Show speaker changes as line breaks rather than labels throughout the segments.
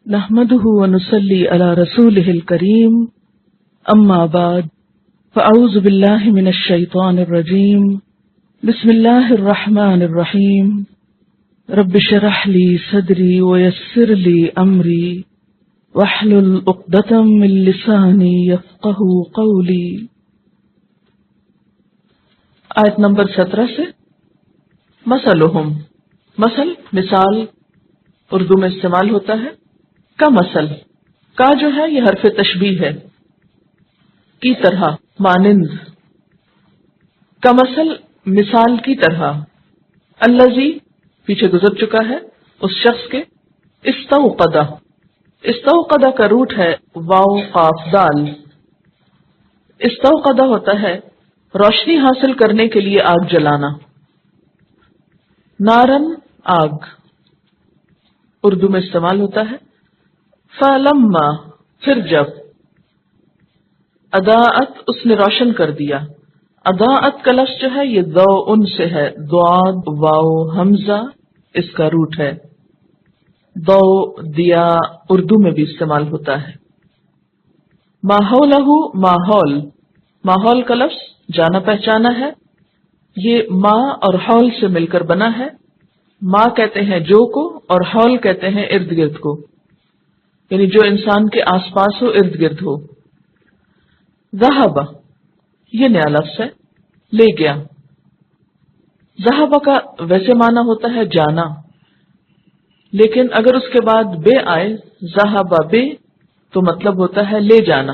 نحمده ونصلي على رسوله الكريم أما بعد فأعوذ بالله من الشيطان الرجيم بسم الله الرحمن الرحيم رب اشرح لي صدري ويسر لي أمري واحلل عقدة من لساني يفقهوا قولي۔ آیت نمبر 17 سے مثلہم، مثل مثال اردو میں استعمال ہوتا ہے۔ کا مثل، کا جو ہے یہ حرف تشبیہ ہے، کی طرح، مانند، کا مثل مثال کی طرح، الذی پیچھے گزر چکا ہے اس شخص کے، استوقدہ، استوقدہ کا روٹ ہے واو قاف دال، استوقدہ ہوتا ہے روشنی حاصل کرنے کے لیے آگ جلانا، نارن آگ اردو میں استعمال ہوتا ہے۔ فلما پھر جب، اضاءت اس نے روشن کر دیا، اضاءت کا لفظ جو ہے یہ دو ان سے ہے، ضاد واو حمزہ اس کا روٹ ہے، دو دیا اردو میں بھی استعمال ہوتا ہے۔ ماحولہ ماحول، ماحول کا لفظ جانا پہچانا ہے، یہ ما اور حول سے مل کر بنا ہے۔ ما کہتے ہیں جو کو اور حول کہتے ہیں ارد گرد کو، یعنی جو انسان کے آس پاس ہو، ارد گرد ہو۔ ذہب یہ نیا لفظ ہے، لے گیا۔ ذہب کا ویسے معنی ہوتا ہے جانا، لیکن اگر اس کے بعد بے آئے، ذہب بے، تو مطلب ہوتا ہے لے جانا،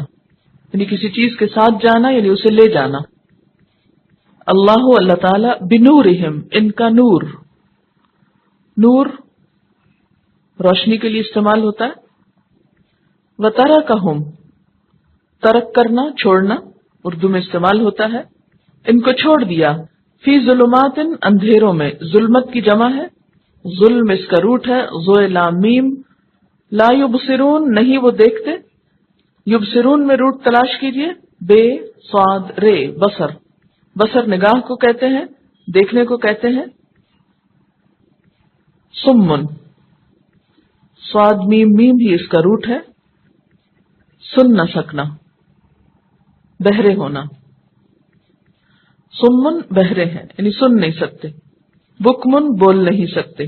یعنی کسی چیز کے ساتھ جانا، یعنی اسے لے جانا۔ اللہ اللہ تعالی بنورہم ان کا نور، نور روشنی کے لیے استعمال ہوتا ہے۔ وترکہم ترک کرنا چھوڑنا اردو میں استعمال ہوتا ہے، ان کو چھوڑ دیا، فی ظلمات اندھیروں میں، ظلمت کی جمع ہے، ظلم اس کا روٹ ہے ذو لام میم، لا یبصرون نہیں وہ دیکھتے، یبصرون میں روٹ تلاش کیجئے، بے صاد رے بصر، بصر نگاہ کو کہتے ہیں، دیکھنے کو کہتے ہیں۔ سمن صاد میم میم ہی اس کا روٹ ہے، سن نہ سکنا، بہرے ہونا، سمن بہرے ہیں یعنی سن نہیں سکتے، بکمن بول نہیں سکتے،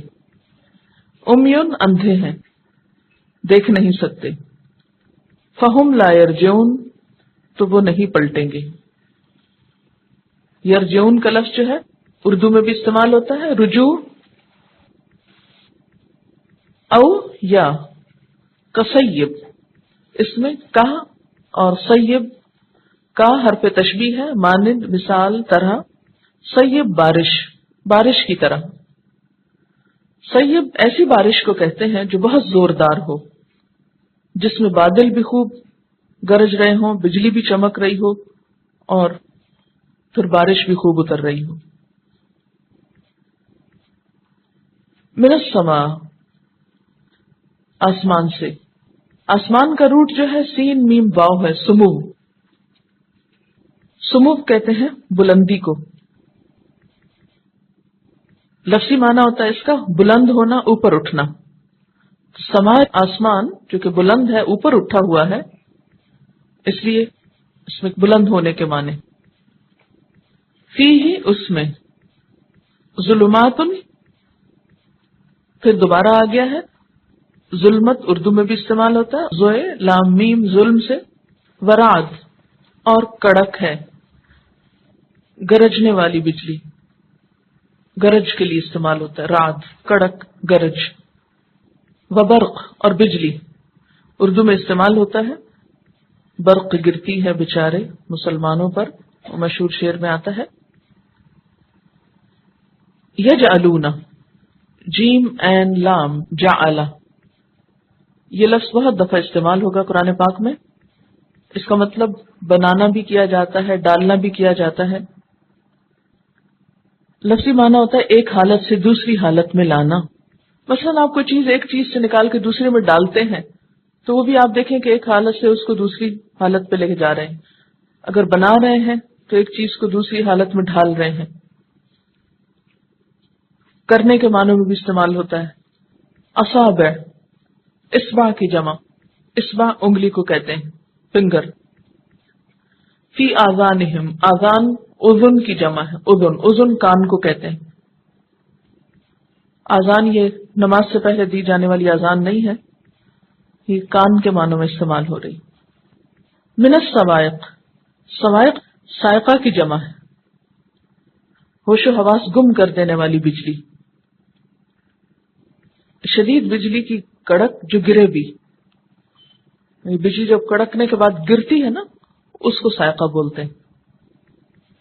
امیون اندھے ہیں دیکھ نہیں سکتے، فہم لا یرجعون تو وہ نہیں پلٹیں گے۔ یرجعون کا لفظ جو ہے اردو میں بھی استعمال ہوتا ہے رجوع، او یا کسیب، اس میں کا اور سیب کا حرف تشبیہ ہے، مانند مثال طرح، سیب بارش، بارش کی طرح۔ سیب ایسی بارش کو کہتے ہیں جو بہت زوردار ہو، جس میں بادل بھی خوب گرج رہے ہوں، بجلی بھی چمک رہی ہو اور پھر بارش بھی خوب اتر رہی ہو۔ من السماء آسمان سے، آسمان کا روٹ جو ہے سین میم واو ہے، سمو، سمو کہتے ہیں بلندی کو، لفظی معنی ہوتا ہے اس کا بلند ہونا، اوپر اٹھنا۔ سماء آسمان جو کہ بلند ہے، اوپر اٹھا ہوا ہے، اس لیے اس میں بلند ہونے کے معنی۔ فی ہی اس میں، ظلمات پھر دوبارہ آ گیا ہے، ظلمت اردو میں بھی استعمال ہوتا ہے زوئے لام میم ظلم سے، ورعد اور کڑک ہے، گرجنے والی بجلی، گرج کے لیے استعمال ہوتا ہے رعد، کڑک گرج، وبرق اور بجلی اردو میں استعمال ہوتا ہے، برق گرتی ہے بیچارے مسلمانوں پر، مشہور شعر میں آتا ہے۔ یجعلون جیم این لام جعل، یہ لفظ بہت دفعہ استعمال ہوگا قرآن پاک میں، اس کا مطلب بنانا بھی کیا جاتا ہے، ڈالنا بھی کیا جاتا ہے۔ لفظی معنی ہوتا ہے ایک حالت سے دوسری حالت میں لانا، مثلا آپ کوئی چیز ایک چیز سے نکال کے دوسرے میں ڈالتے ہیں تو وہ بھی آپ دیکھیں کہ ایک حالت سے اس کو دوسری حالت پہ لے کے جا رہے ہیں، اگر بنا رہے ہیں تو ایک چیز کو دوسری حالت میں ڈھال رہے ہیں۔ کرنے کے معنوں میں بھی استعمال ہوتا ہے۔ اصابع اسبع کی جمع، اسبع انگلی کو کہتے ہیں، فنگر. فی آذانہم، آذان اذن کی جمع ہے، اذن، اذن کان کو کہتے ہیں. آذان یہ نماز سے پہلے دی جانے والی آذان نہیں ہے، یہ کان کے معنوں میں استعمال ہو رہی. من الصواعق، صواعق صاعقہ کی جمع ہے، ہوش و حواس گم کر دینے والی بجلی. شدید بجلی کی کڑک جو گرے بھی، بجلی جب کڑکنے کے بعد گرتی ہے نا، اس کو صاعقہ بولتے ہیں.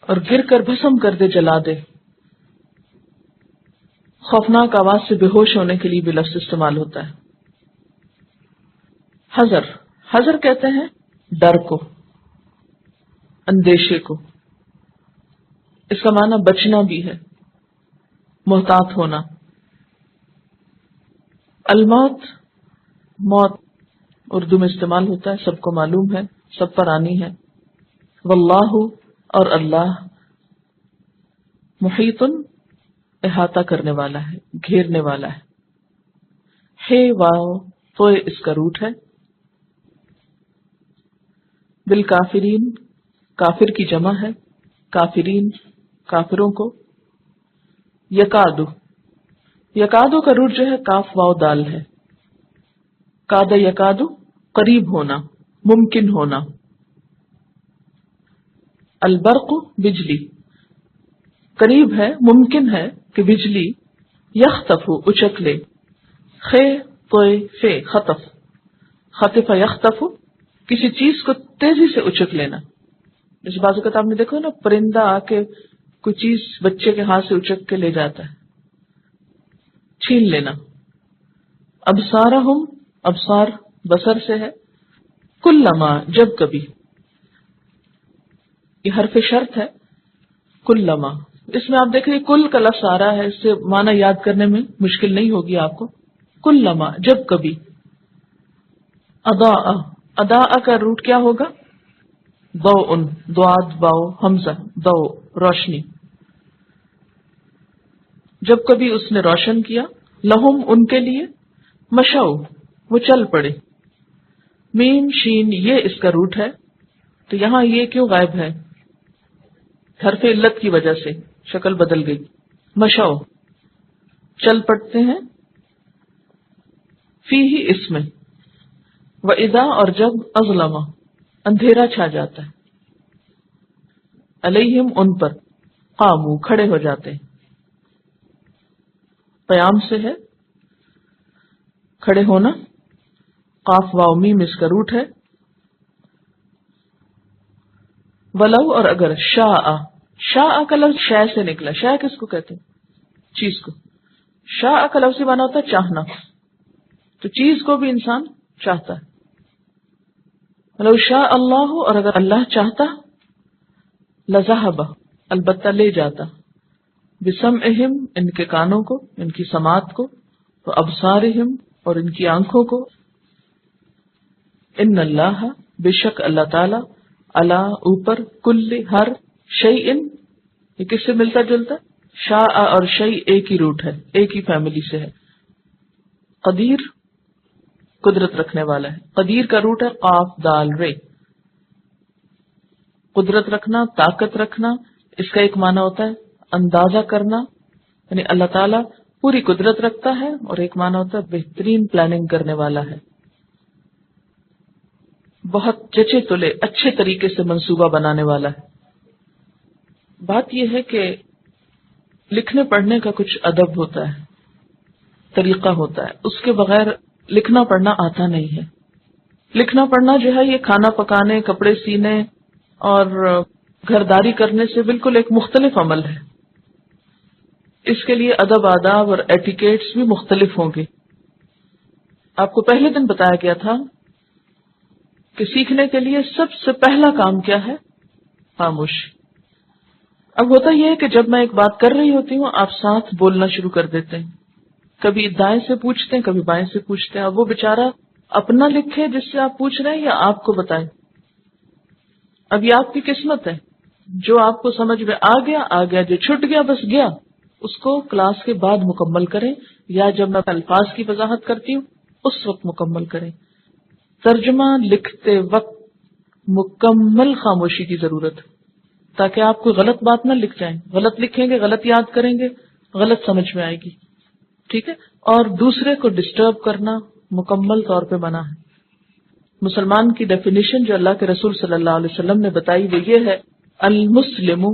اور گر کر بھسم کر دے، جلا دے. خوفناک آواز سے بے ہوش ہونے کے لیے بھی لفظ استعمال ہوتا ہے. حذر، حذر کہتے ہیں ڈر کو، اندیشے کو. اس کا معنی بچنا بھی ہے، محتاط ہونا. الموت، موت اردو میں استعمال ہوتا ہے، سب کو معلوم ہے، سب پر آنی ہے. واللہ، اور اللہ، محیط، احاطہ کرنے والا ہے، گھیرنے والا ہے. ہے واو تو اس کا روٹ ہے. بالکافرین، کافر کی جمع ہے، کافرین کافروں کو. یکادو، یکادو کا روٹ جو ہے کاف واو دال ہے. کاد یکادو، قریب ہونا، ممکن ہونا. البرق، بجلی، قریب ہے، ممکن ہے کہ بجلی یخطف، اچک لے. خے توئے فے، خطف، خطف یخطف، کسی چیز کو تیزی سے اچک لینا. جیسے بعض اوقات آپ نے دیکھو نا، پرندہ آ کے کوئی چیز بچے کے ہاتھ سے اچک کے لے جاتا ہے، چھین لینا. ابصارہم، ابصار بصر سے ہے. کلما، جب کبھی، یہ حرف شرط ہے. کلما، اس میں آپ دیکھ رہے کل کا لفظ آ رہا ہے، اس سے معنی یاد کرنے میں مشکل نہیں ہوگی آپ کو. کلما، جب کبھی. اضاء، اضاء کا روٹ کیا ہوگا؟ ضوء، ضاد واو حمزہ، ضوء، روشنی. جب کبھی اس نے روشن کیا. لہم، ان کے لیے. مشو، وہ چل پڑے. میم شین، یہ اس کا روٹ ہے. تو یہاں یہ کیوں غائب ہے؟ حرف علت کی وجہ سے شکل بدل گئی. مشو، چل پڑتے ہیں. فی ہی، اس میں. وَإِذَا، اور جب. اظلم، اندھیرا چھا جاتا ہے. علیہم، ان پر. قامو، کھڑے ہو جاتے ہیں. قیام سے ہے، کھڑے ہونا. قاف واو میم اس کا روٹ ہے. ولو، اور اگر. شاء، شاء کا لفظ شے سے نکلا. شے کس کو کہتے ہیں؟ چیز کو. شاء کا لفظ معنی ہوتا ہے چاہنا، تو چیز کو بھی انسان چاہتا ہے. ولو شاء اللہ، اور اگر اللہ چاہتا. لذہب، البتہ لے جاتا. بسمعہم، ان کے کانوں کو، ان کی سماعت کو. وابصارہم، اور ان کی آنکھوں کو. ان اللہ، بے شک اللہ تعالی. علی، اوپر. کل، ہر. شیئن، یہ کس سے ملتا جلتا؟ شاء اور شیء ایک ہی روٹ ہے، ایک ہی فیملی سے ہے. قدیر، قدرت رکھنے والا ہے. قدیر کا روٹ ہے قاف دال رے. قدرت رکھنا، طاقت رکھنا. اس کا ایک معنی ہوتا ہے اندازہ کرنا، یعنی اللہ تعالیٰ پوری قدرت رکھتا ہے. اور ایک معنی ہوتا ہے بہترین پلاننگ کرنے والا ہے، بہت جچے تلے اچھے طریقے سے منصوبہ بنانے والا ہے. بات یہ ہے کہ لکھنے پڑھنے کا کچھ ادب ہوتا ہے، طریقہ ہوتا ہے، اس کے بغیر لکھنا پڑھنا آتا نہیں ہے. لکھنا پڑھنا جو ہے یہ کھانا پکانے، کپڑے سینے اور گھرداری کرنے سے بالکل ایک مختلف عمل ہے. اس کے لیے ادب، آداب اور ایٹیکیٹس بھی مختلف ہوں گے. آپ کو پہلے دن بتایا گیا تھا کہ سیکھنے کے لیے سب سے پہلا کام کیا ہے؟ خاموشی. اب ہوتا یہ ہے کہ جب میں ایک بات کر رہی ہوتی ہوں، آپ ساتھ بولنا شروع کر دیتے ہیں. کبھی دائیں سے پوچھتے ہیں، کبھی بائیں سے پوچھتے ہیں. اب وہ بیچارہ اپنا لکھے جس سے آپ پوچھ رہے ہیں، یا آپ کو بتائیں. اب یہ آپ کی قسمت ہے. جو آپ کو سمجھ میں آ گیا، جو چھٹ گیا بس گیا. اس کو کلاس کے بعد مکمل کریں، یا جب میں الفاظ کی وضاحت کرتی ہوں اس وقت مکمل کریں. ترجمہ لکھتے وقت مکمل خاموشی کی ضرورت ہے تاکہ آپ کوئی غلط بات نہ لکھ جائیں. غلط لکھیں گے، غلط یاد کریں گے، غلط سمجھ میں آئے گی. ٹھیک ہے. اور دوسرے کو ڈسٹرب کرنا مکمل طور پہ منع ہے. مسلمان کی ڈیفینیشن جو اللہ کے رسول صلی اللہ علیہ وسلم نے بتائی وہ یہ ہے: المسلم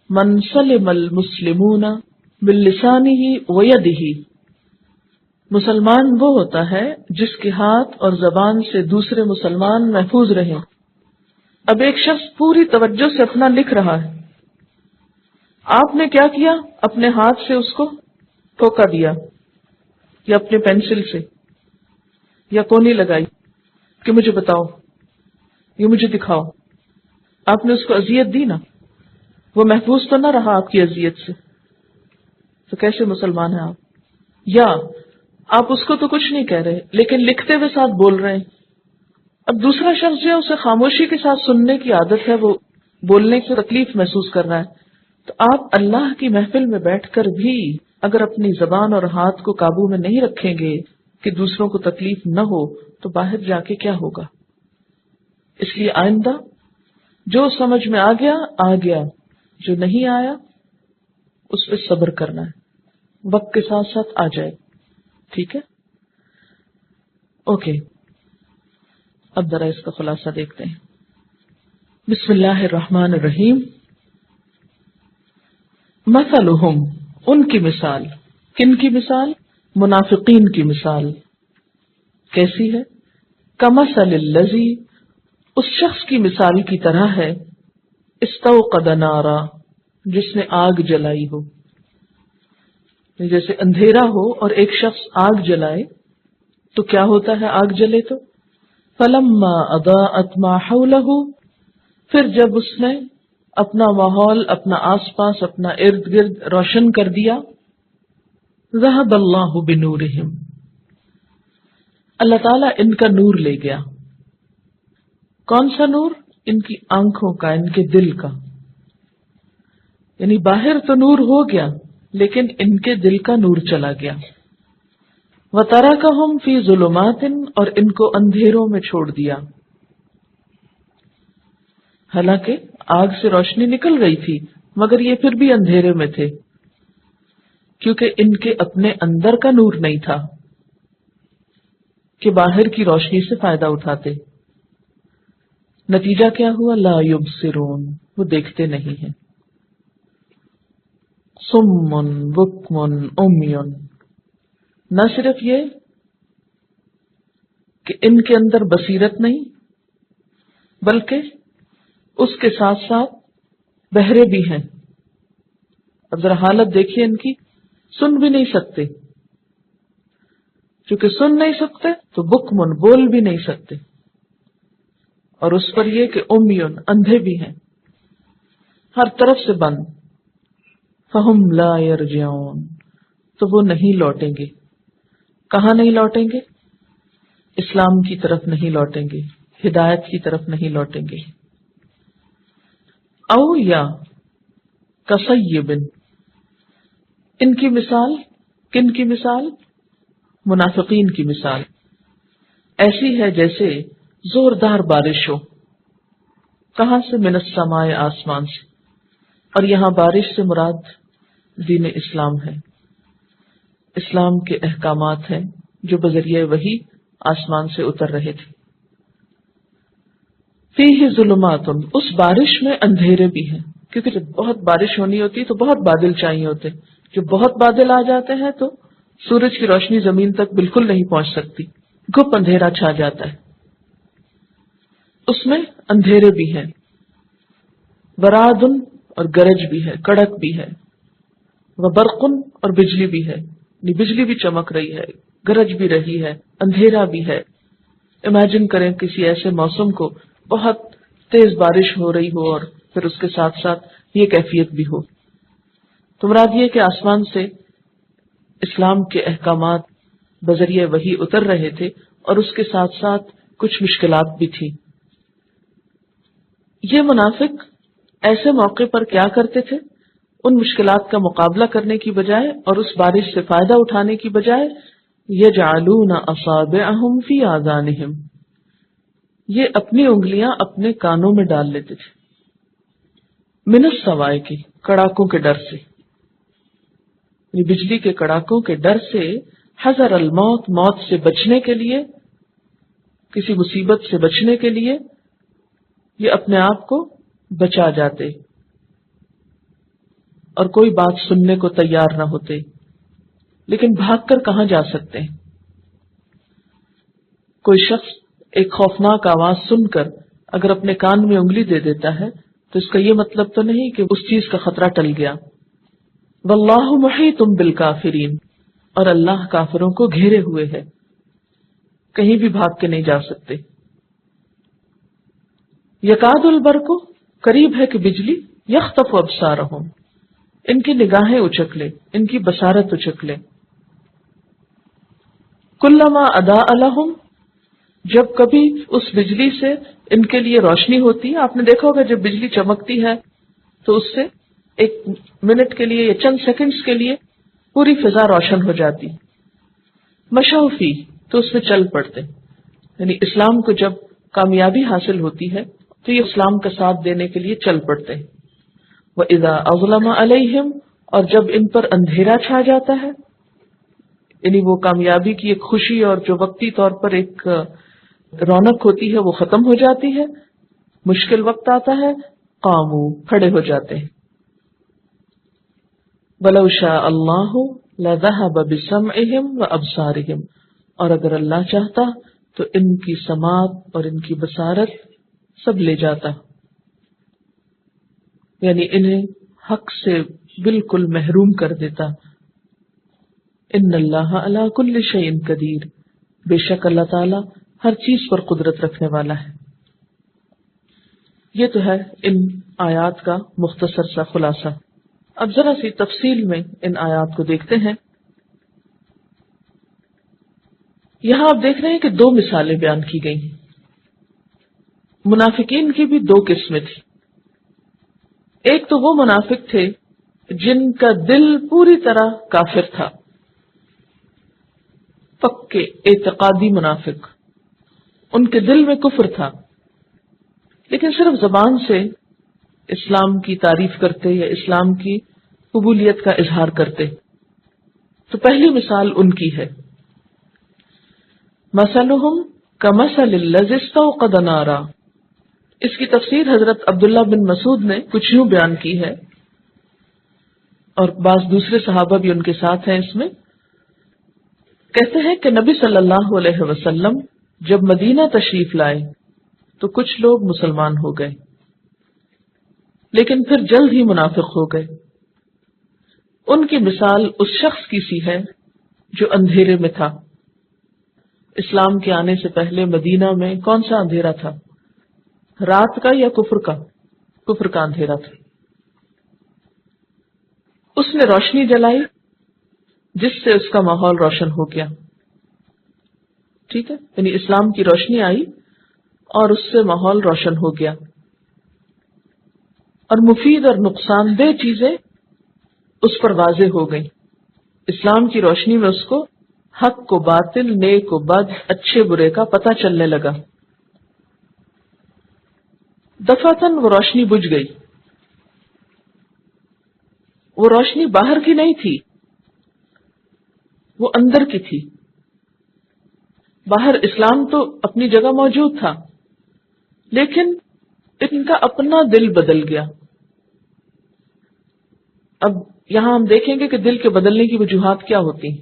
من سلم المسلمون من لسانہ ویدہ. مسلمان وہ ہوتا ہے جس کے ہاتھ اور زبان سے دوسرے مسلمان محفوظ رہیں. اب ایک شخص پوری توجہ سے اپنا لکھ رہا ہے، آپ نے کیا کیا؟ اپنے ہاتھ سے اس کو ٹھوکا دیا، یا اپنے پینسل سے، یا کونی لگائی کہ مجھے بتاؤ، یہ مجھے دکھاؤ. آپ نے اس کو اذیت دی نا، وہ محفوظ تو نہ رہا آپ کی اذیت سے. تو کیسے مسلمان ہیں آپ؟ یا آپ اس کو تو کچھ نہیں کہہ رہے لیکن لکھتے ہوئے ساتھ بول رہے ہیں. اب دوسرا شخص جو ہے اسے خاموشی کے ساتھ سننے کی عادت ہے، وہ بولنے کی تکلیف محسوس کر رہا ہے. تو آپ اللہ کی محفل میں بیٹھ کر بھی اگر اپنی زبان اور ہاتھ کو قابو میں نہیں رکھیں گے کہ دوسروں کو تکلیف نہ ہو تو باہر جا کے کیا ہوگا؟ اس لیے آئندہ جو سمجھ میں آ گیا، جو نہیں آیا اس پہ صبر کرنا ہے، وقت کے ساتھ ساتھ آ جائے. ٹھیک ہے، اوکے. اب ذرا اس کا خلاصہ دیکھتے ہیں. بسم اللہ الرحمن الرحیم. مثلہم، ان کی مثال. کن کی مثال؟ منافقین کی مثال. کیسی ہے؟ کمثل الذی، اس شخص کی مثال کی طرح ہے، استوقد نارا، جس نے آگ جلائی ہو. جیسے اندھیرا ہو اور ایک شخص آگ جلائے تو کیا ہوتا ہے آگ جلے تو؟ فلما اضاءت ما حولہ، پھر جب اس نے اپنا ماحول، اپنا آس پاس، اپنا ارد گرد روشن کر دیا، ذہب اللہ بنورہم، اللہ تعالیٰ ان کا نور لے گیا. کون سا نور؟ ان کی آنکھوں کا، ان کے دل کا. یعنی باہر تو نور ہو گیا لیکن ان کے دل کا نور چلا گیا. وَتَرَكَهُمْ فِي ظُلُمَاتٍ، اور ان کو اندھیروں میں چھوڑ دیا. حالانکہ آگ سے روشنی نکل رہی تھی مگر یہ پھر بھی اندھیرے میں تھے کیونکہ ان کے اپنے اندر کا نور نہیں تھا کہ باہر کی روشنی سے فائدہ اٹھاتے. نتیجہ کیا ہوا؟ لا یبصرون، وہ دیکھتے نہیں ہیں. صم بکم عمی، نہ صرف یہ کہ ان کے اندر بصیرت نہیں بلکہ اس کے ساتھ ساتھ بہرے بھی ہیں. اب ذرا حالت دیکھیے ان کی، سن بھی نہیں سکتے، چونکہ سن نہیں سکتے تو بکمن، بول بھی نہیں سکتے، اور اس پر یہ کہ امیون، اندھے بھی ہیں، ہر طرف سے بند. فہم لا یرجعون، تو وہ نہیں لوٹیں گے. کہاں نہیں لوٹیں گے؟ اسلام کی طرف نہیں لوٹیں گے، ہدایت کی طرف نہیں لوٹیں گے. او یا کصیب، ان کی مثال، کن کی مثال؟ منافقین کی مثال ایسی ہے جیسے زوردار بارش ہو. کہاں سے؟ من السماء، آسمان سے. اور یہاں بارش سے مراد دین اسلام ہے، اسلام کے احکامات ہیں جو بذریعہ وحی آسمان سے اتر رہے تھے. فیہ ظلمات، اس بارش میں اندھیرے بھی ہیں، کیونکہ جب بہت بارش ہونی ہوتی ہے تو بہت بادل چاہیے ہوتے. جب بہت بادل آ جاتے ہیں تو سورج کی روشنی زمین تک بالکل نہیں پہنچ سکتی، گھپ اندھیرا چھا جاتا ہے. اس میں اندھیرے بھی ہیں. ورعد، اور گرج بھی ہے، کڑک بھی ہے. وبرق، اور بجلی بھی ہے، بجلی بھی چمک رہی ہے، گرج بھی رہی ہے، اندھیرا بھی ہے. امیجن کریں کسی ایسے موسم کو بہت تیز بارش ہو رہی ہو اور پھر اس کے ساتھ ساتھ یہ کیفیت بھی ہو. تو مراد یہ کہ آسمان سے اسلام کے احکامات بذریعہ وحی اتر رہے تھے اور اس کے ساتھ ساتھ کچھ مشکلات بھی تھی. یہ منافق ایسے موقع پر کیا کرتے تھے؟ ان مشکلات کا مقابلہ کرنے کی بجائے اور اس بارش سے فائدہ اٹھانے کی بجائے یجعلون اصابعہم فی آذانہم، یہ اپنی انگلیاں اپنے کانوں میں ڈال لیتے تھے، من الصواعق، کڑاکوں کے ڈر سے، یہ بجلی کے کڑاکوں کے ڈر سے، حذر الموت، موت سے بچنے کے لیے، کسی مصیبت سے بچنے کے لیے یہ اپنے آپ کو بچا جاتے اور کوئی بات سننے کو تیار نہ ہوتے، لیکن بھاگ کر کہاں جا سکتے ہیں؟ کوئی شخص ایک خوفناک آواز سن کر اگر اپنے کان میں انگلی دے دیتا ہے تو اس کا یہ مطلب تو نہیں کہ اس چیز کا خطرہ ٹل گیا۔ واللہ محیط بالکافرین، اور اللہ کافروں کو گھیرے ہوئے ہے، کہیں بھی بھاگ کے نہیں جا سکتے۔ یکاد البرق، قریب ہے کہ بجلی، یخطف ابصارہم، ان کی نگاہیں اچک لے، ان کی بصارت اچک لے۔ کلما اضاء لہم، جب کبھی اس بجلی سے ان کے لیے روشنی ہوتی ہے، آپ نے دیکھا ہوگا جب بجلی چمکتی ہے تو اس سے ایک منٹ کے لیے یا چند سیکنڈز کے لیے پوری فضا روشن ہو جاتی، مشوا فیہ، تو اس میں چل پڑتے، یعنی اسلام کو جب کامیابی حاصل ہوتی ہے تو یہ اسلام کا ساتھ دینے کے لیے چل پڑتے ہیں۔ وَإِذَا أَظْلَمَ عَلَيْهِمْ، اور جب ان پر اندھیرا چھا جاتا ہے، یعنی وہ کامیابی کی ایک خوشی اور جو وقتی طور پر ایک رونق ہوتی ہے وہ ختم ہو جاتی ہے، مشکل وقت آتا ہے، قاموا، کھڑے ہو جاتے ہیں۔ وَلَوْ شَاءَ اللَّهُ لَذَهَبَ بِسَمْعِهِمْ وَأَبْصَارِهِمْ، اور اگر اللہ چاہتا تو ان کی سماعت اور ان کی بصارت سب لے جاتا، یعنی انہیں حق سے بالکل محروم کر دیتا۔ ان اللہ علی کل شیء قدیر، بے شک اللہ تعالی ہر چیز پر قدرت رکھنے والا ہے۔ یہ تو ہے ان آیات کا مختصر سا خلاصہ۔ اب ذرا سی تفصیل میں ان آیات کو دیکھتے ہیں۔ یہاں آپ دیکھ رہے ہیں کہ دو مثالیں بیان کی گئی ہیں۔ منافقین کی بھی دو قسمیں تھی۔ ایک تو وہ منافق تھے جن کا دل پوری طرح کافر تھا، پکے اعتقادی منافق، ان کے دل میں کفر تھا، لیکن صرف زبان سے اسلام کی تعریف کرتے یا اسلام کی قبولیت کا اظہار کرتے۔ تو پہلی مثال ان کی ہے، مثلہم کمثل الذی استوقد نارا۔ اس کی تفسیر حضرت عبداللہ بن مسعود نے کچھ یوں بیان کی ہے، اور بعض دوسرے صحابہ بھی ان کے ساتھ ہیں اس میں۔ کہتے ہیں کہ نبی صلی اللہ علیہ وسلم جب مدینہ تشریف لائے تو کچھ لوگ مسلمان ہو گئے، لیکن پھر جلد ہی منافق ہو گئے۔ ان کی مثال اس شخص کی سی ہے جو اندھیرے میں تھا۔ اسلام کے آنے سے پہلے مدینہ میں کون سا اندھیرا تھا؟ رات کا یا کفر کا؟ کفر کا اندھیرا تھا۔ اس نے روشنی جلائی جس سے اس کا ماحول روشن ہو گیا، ٹھیک ہے، یعنی اسلام کی روشنی آئی اور اس سے ماحول روشن ہو گیا، اور مفید اور نقصان دہ چیزیں اس پر واضح ہو گئیں۔ اسلام کی روشنی میں اس کو حق کو باطل، نیک کو بد، اچھے برے کا پتہ چلنے لگا۔ دفعتاً وہ روشنی بجھ گئی۔ وہ روشنی باہر کی نہیں تھی، وہ اندر کی تھی۔ باہر اسلام تو اپنی جگہ موجود تھا، لیکن ان کا اپنا دل بدل گیا۔ اب یہاں ہم دیکھیں گے کہ دل کے بدلنے کی وجوہات کیا ہوتی ہیں۔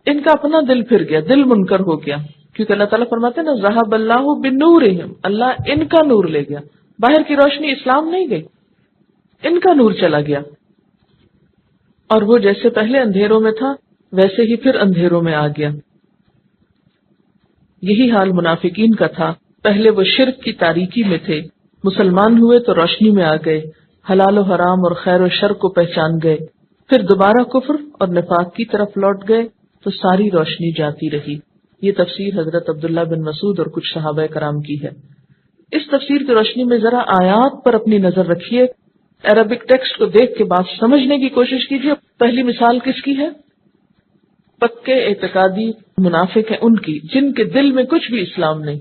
ان کا اپنا دل پھر گیا، دل منکر ہو گیا، کیونکہ اللہ تعالیٰ فرماتے ہیں نا ذہب اللہ بنورہم، اللہ ان کا نور لے گیا۔ باہر کی روشنی اسلام نہیں گئی، ان کا نور چلا گیا، اور وہ جیسے پہلے اندھیروں میں تھا ویسے ہی پھر اندھیروں میں آ گیا۔ یہی حال منافقین کا تھا۔ پہلے وہ شرک کی تاریکی میں تھے، مسلمان ہوئے تو روشنی میں آ گئے، حلال و حرام اور خیر و شر کو پہچان گئے، پھر دوبارہ کفر اور نفاق کی طرف لوٹ گئے تو ساری روشنی جاتی رہی۔ یہ تفسیر حضرت عبداللہ بن مسعود اور کچھ صحابہ کرام کی ہے۔ اس تفسیر کی روشنی میں ذرا آیات پر اپنی نظر رکھیے، عربک ٹیکسٹ کو دیکھ کے بات سمجھنے کی کوشش کیجیے۔ پہلی مثال کس کی ہے؟ پکے اعتقادی منافق ہیں ان کی، جن کے دل میں کچھ بھی اسلام نہیں.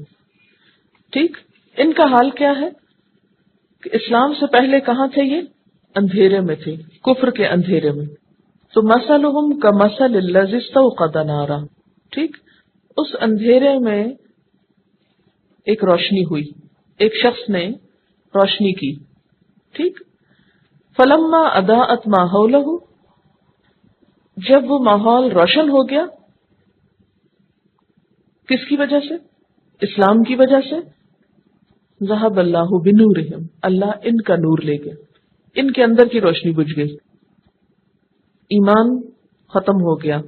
ٹھیک، ان کا حال کیا ہے کہ اسلام سے پہلے کہاں تھے؟ یہ اندھیرے میں تھے، کفر کے اندھیرے میں. تو مثلہم کمثل الذی استوقد نارا. ٹھیک، اس اندھیرے میں ایک روشنی ہوئی، ایک شخص نے روشنی کی. ٹھیک، فلما اضاءت ما حولہ، جب وہ ماحول روشن ہو گیا، کس کی وجہ سے؟ اسلام کی وجہ سے. ذہب اللہ بنورہم، اللہ ان کا نور لے گیا، ان کے اندر کی روشنی بجھ گئی، ایمان ختم ہو گیا.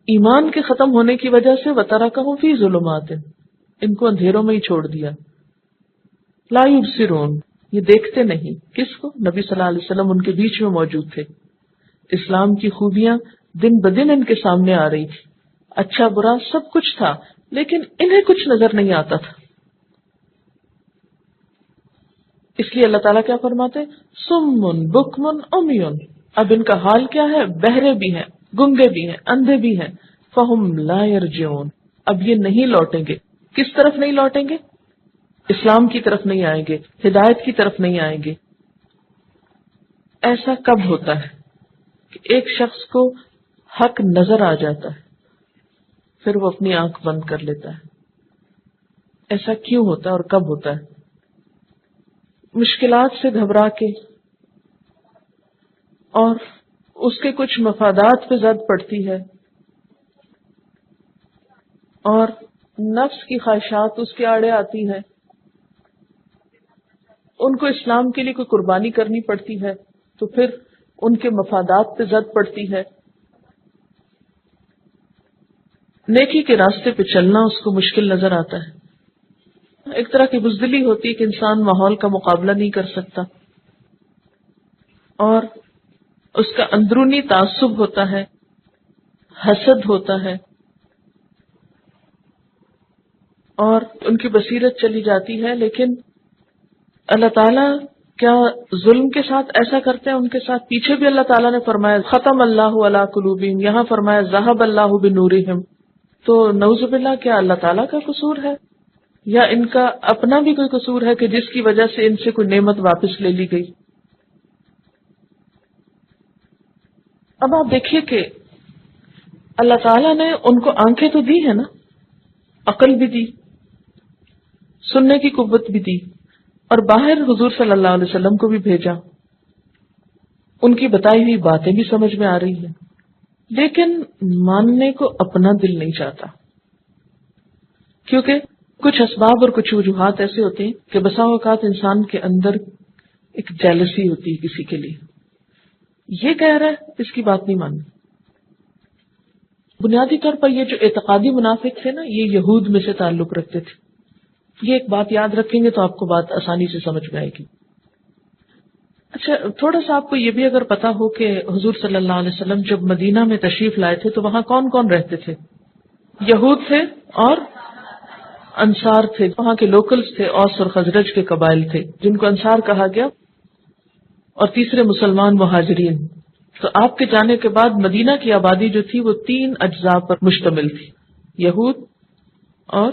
ایمان کے ختم ہونے کی وجہ سے وترکہم فی ظلمات، ان کو اندھیروں میں ہی چھوڑ دیا. لا یبصرون، یہ دیکھتے نہیں. کس کو؟ نبی صلی اللہ علیہ وسلم ان کے بیچ میں موجود تھے، اسلام کی خوبیاں دن بدن ان کے سامنے آ رہی تھی، اچھا برا سب کچھ تھا، لیکن انہیں کچھ نظر نہیں آتا تھا. اس لیے اللہ تعالیٰ کیا فرماتے؟ سمن بکمن عمیون. اب ان کا حال کیا ہے؟ بہرے بھی ہیں، گنگے بھی ہیں، اندھے بھی ہیں. فہم لا یرجعون، اب یہ نہیں لوٹیں گے. کس طرف نہیں لوٹیں گے؟ اسلام کی طرف نہیں آئیں گے، ہدایت کی طرف نہیں آئیں گے. ایسا کب ہوتا ہے کہ ایک شخص کو حق نظر آ جاتا ہے پھر وہ اپنی آنکھ بند کر لیتا ہے؟ ایسا کیوں ہوتا ہے اور کب ہوتا ہے؟ مشکلات سے گھبرا کے اور اس کے کچھ مفادات پہ زد پڑتی ہے اور نفس کی خواہشات اس کے آڑے آتی ہیں، ان کو اسلام کے لیے کوئی قربانی کرنی پڑتی ہے تو پھر ان کے مفادات پہ زد پڑتی ہے. نیکی کے راستے پہ چلنا اس کو مشکل نظر آتا ہے. ایک طرح کی بزدلی ہوتی ہے کہ انسان ماحول کا مقابلہ نہیں کر سکتا، اور اس کا اندرونی تعصب ہوتا ہے، حسد ہوتا ہے، اور ان کی بصیرت چلی جاتی ہے. لیکن اللہ تعالیٰ کیا ظلم کے ساتھ ایسا کرتے ہیں؟ ان کے ساتھ پیچھے بھی اللہ تعالیٰ نے فرمایا ختم اللہ علی قلوبہم، یہاں فرمایا ذہب اللہ بنورہم. تو نعوذ باللہ، کیا اللہ تعالیٰ کا قصور ہے یا ان کا اپنا بھی کوئی قصور ہے کہ جس کی وجہ سے ان سے کوئی نعمت واپس لے لی گئی؟ اب آپ دیکھیے کہ اللہ تعالیٰ نے ان کو آنکھیں تو دی ہے نا، عقل بھی دی، سننے کی قوت بھی دی، اور باہر حضور صلی اللہ علیہ وسلم کو بھی بھیجا، ان کی بتائی ہوئی باتیں بھی سمجھ میں آ رہی ہیں، لیکن ماننے کو اپنا دل نہیں چاہتا. کیونکہ کچھ اسباب اور کچھ وجوہات ایسے ہوتے ہیں کہ بسا اوقات انسان کے اندر ایک جیلسی ہوتی ہے کسی کے لیے، یہ کہہ رہا ہے اس کی بات نہیں ماننی. بنیادی طور پر یہ جو اعتقادی منافق تھے نا، یہ یہود میں سے تعلق رکھتے تھے. یہ ایک بات یاد رکھیں گے تو آپ کو بات آسانی سے سمجھ میں آئے گی. اچھا، تھوڑا سا آپ کو یہ بھی اگر پتا ہو کہ حضور صلی اللہ علیہ وسلم جب مدینہ میں تشریف لائے تھے تو وہاں کون کون رہتے تھے؟ یہود تھے اور انصار تھے. وہاں کے لوکلز تھے، اوس اور خزرج کے قبائل تھے جن کو انصار کہا گیا، اور تیسرے مسلمان مہاجرین. تو آپ کے جانے کے بعد مدینہ کی آبادی جو تھی وہ 3 اجزاء پر مشتمل تھی، یہود اور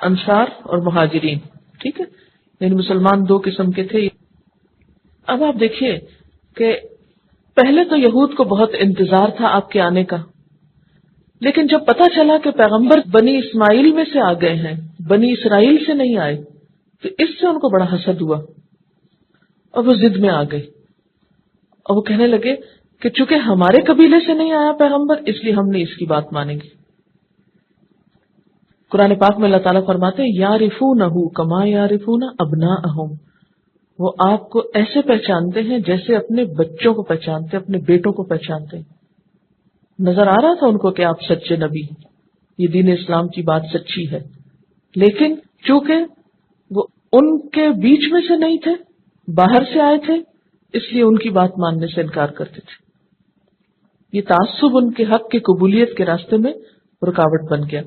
انصار اور مہاجرین. ٹھیک ہے، یعنی مسلمان 2 قسم کے تھے. اب آپ دیکھیے کہ پہلے تو یہود کو بہت انتظار تھا آپ کے آنے کا، لیکن جب پتا چلا کہ پیغمبر بنی اسماعیل میں سے آ گئے ہیں، بنی اسرائیل سے نہیں آئے، تو اس سے ان کو بڑا حسد ہوا اور وہ ضد میں آ گئے، اور وہ کہنے لگے کہ چونکہ ہمارے قبیلے سے نہیں آیا پیغمبر، اس لیے ہم نہیں اس کی بات مانیں گے. قرآن پاک میں اللہ تعالیٰ فرماتے ہیں یعرفونہ کما یعرفون ابناءہم، وہ آپ کو ایسے پہچانتے ہیں جیسے اپنے بچوں کو پہچانتے، اپنے بیٹوں کو پہچانتے ہیں. نظر آ رہا تھا ان کو کہ آپ سچے نبی، یہ دین اسلام کی بات سچی ہے، لیکن چونکہ وہ ان کے بیچ میں سے نہیں تھے، باہر سے آئے تھے، اس لیے ان کی بات ماننے سے انکار کرتے تھے. یہ تعصب ان کے حق کی قبولیت کے راستے میں رکاوٹ بن گیا.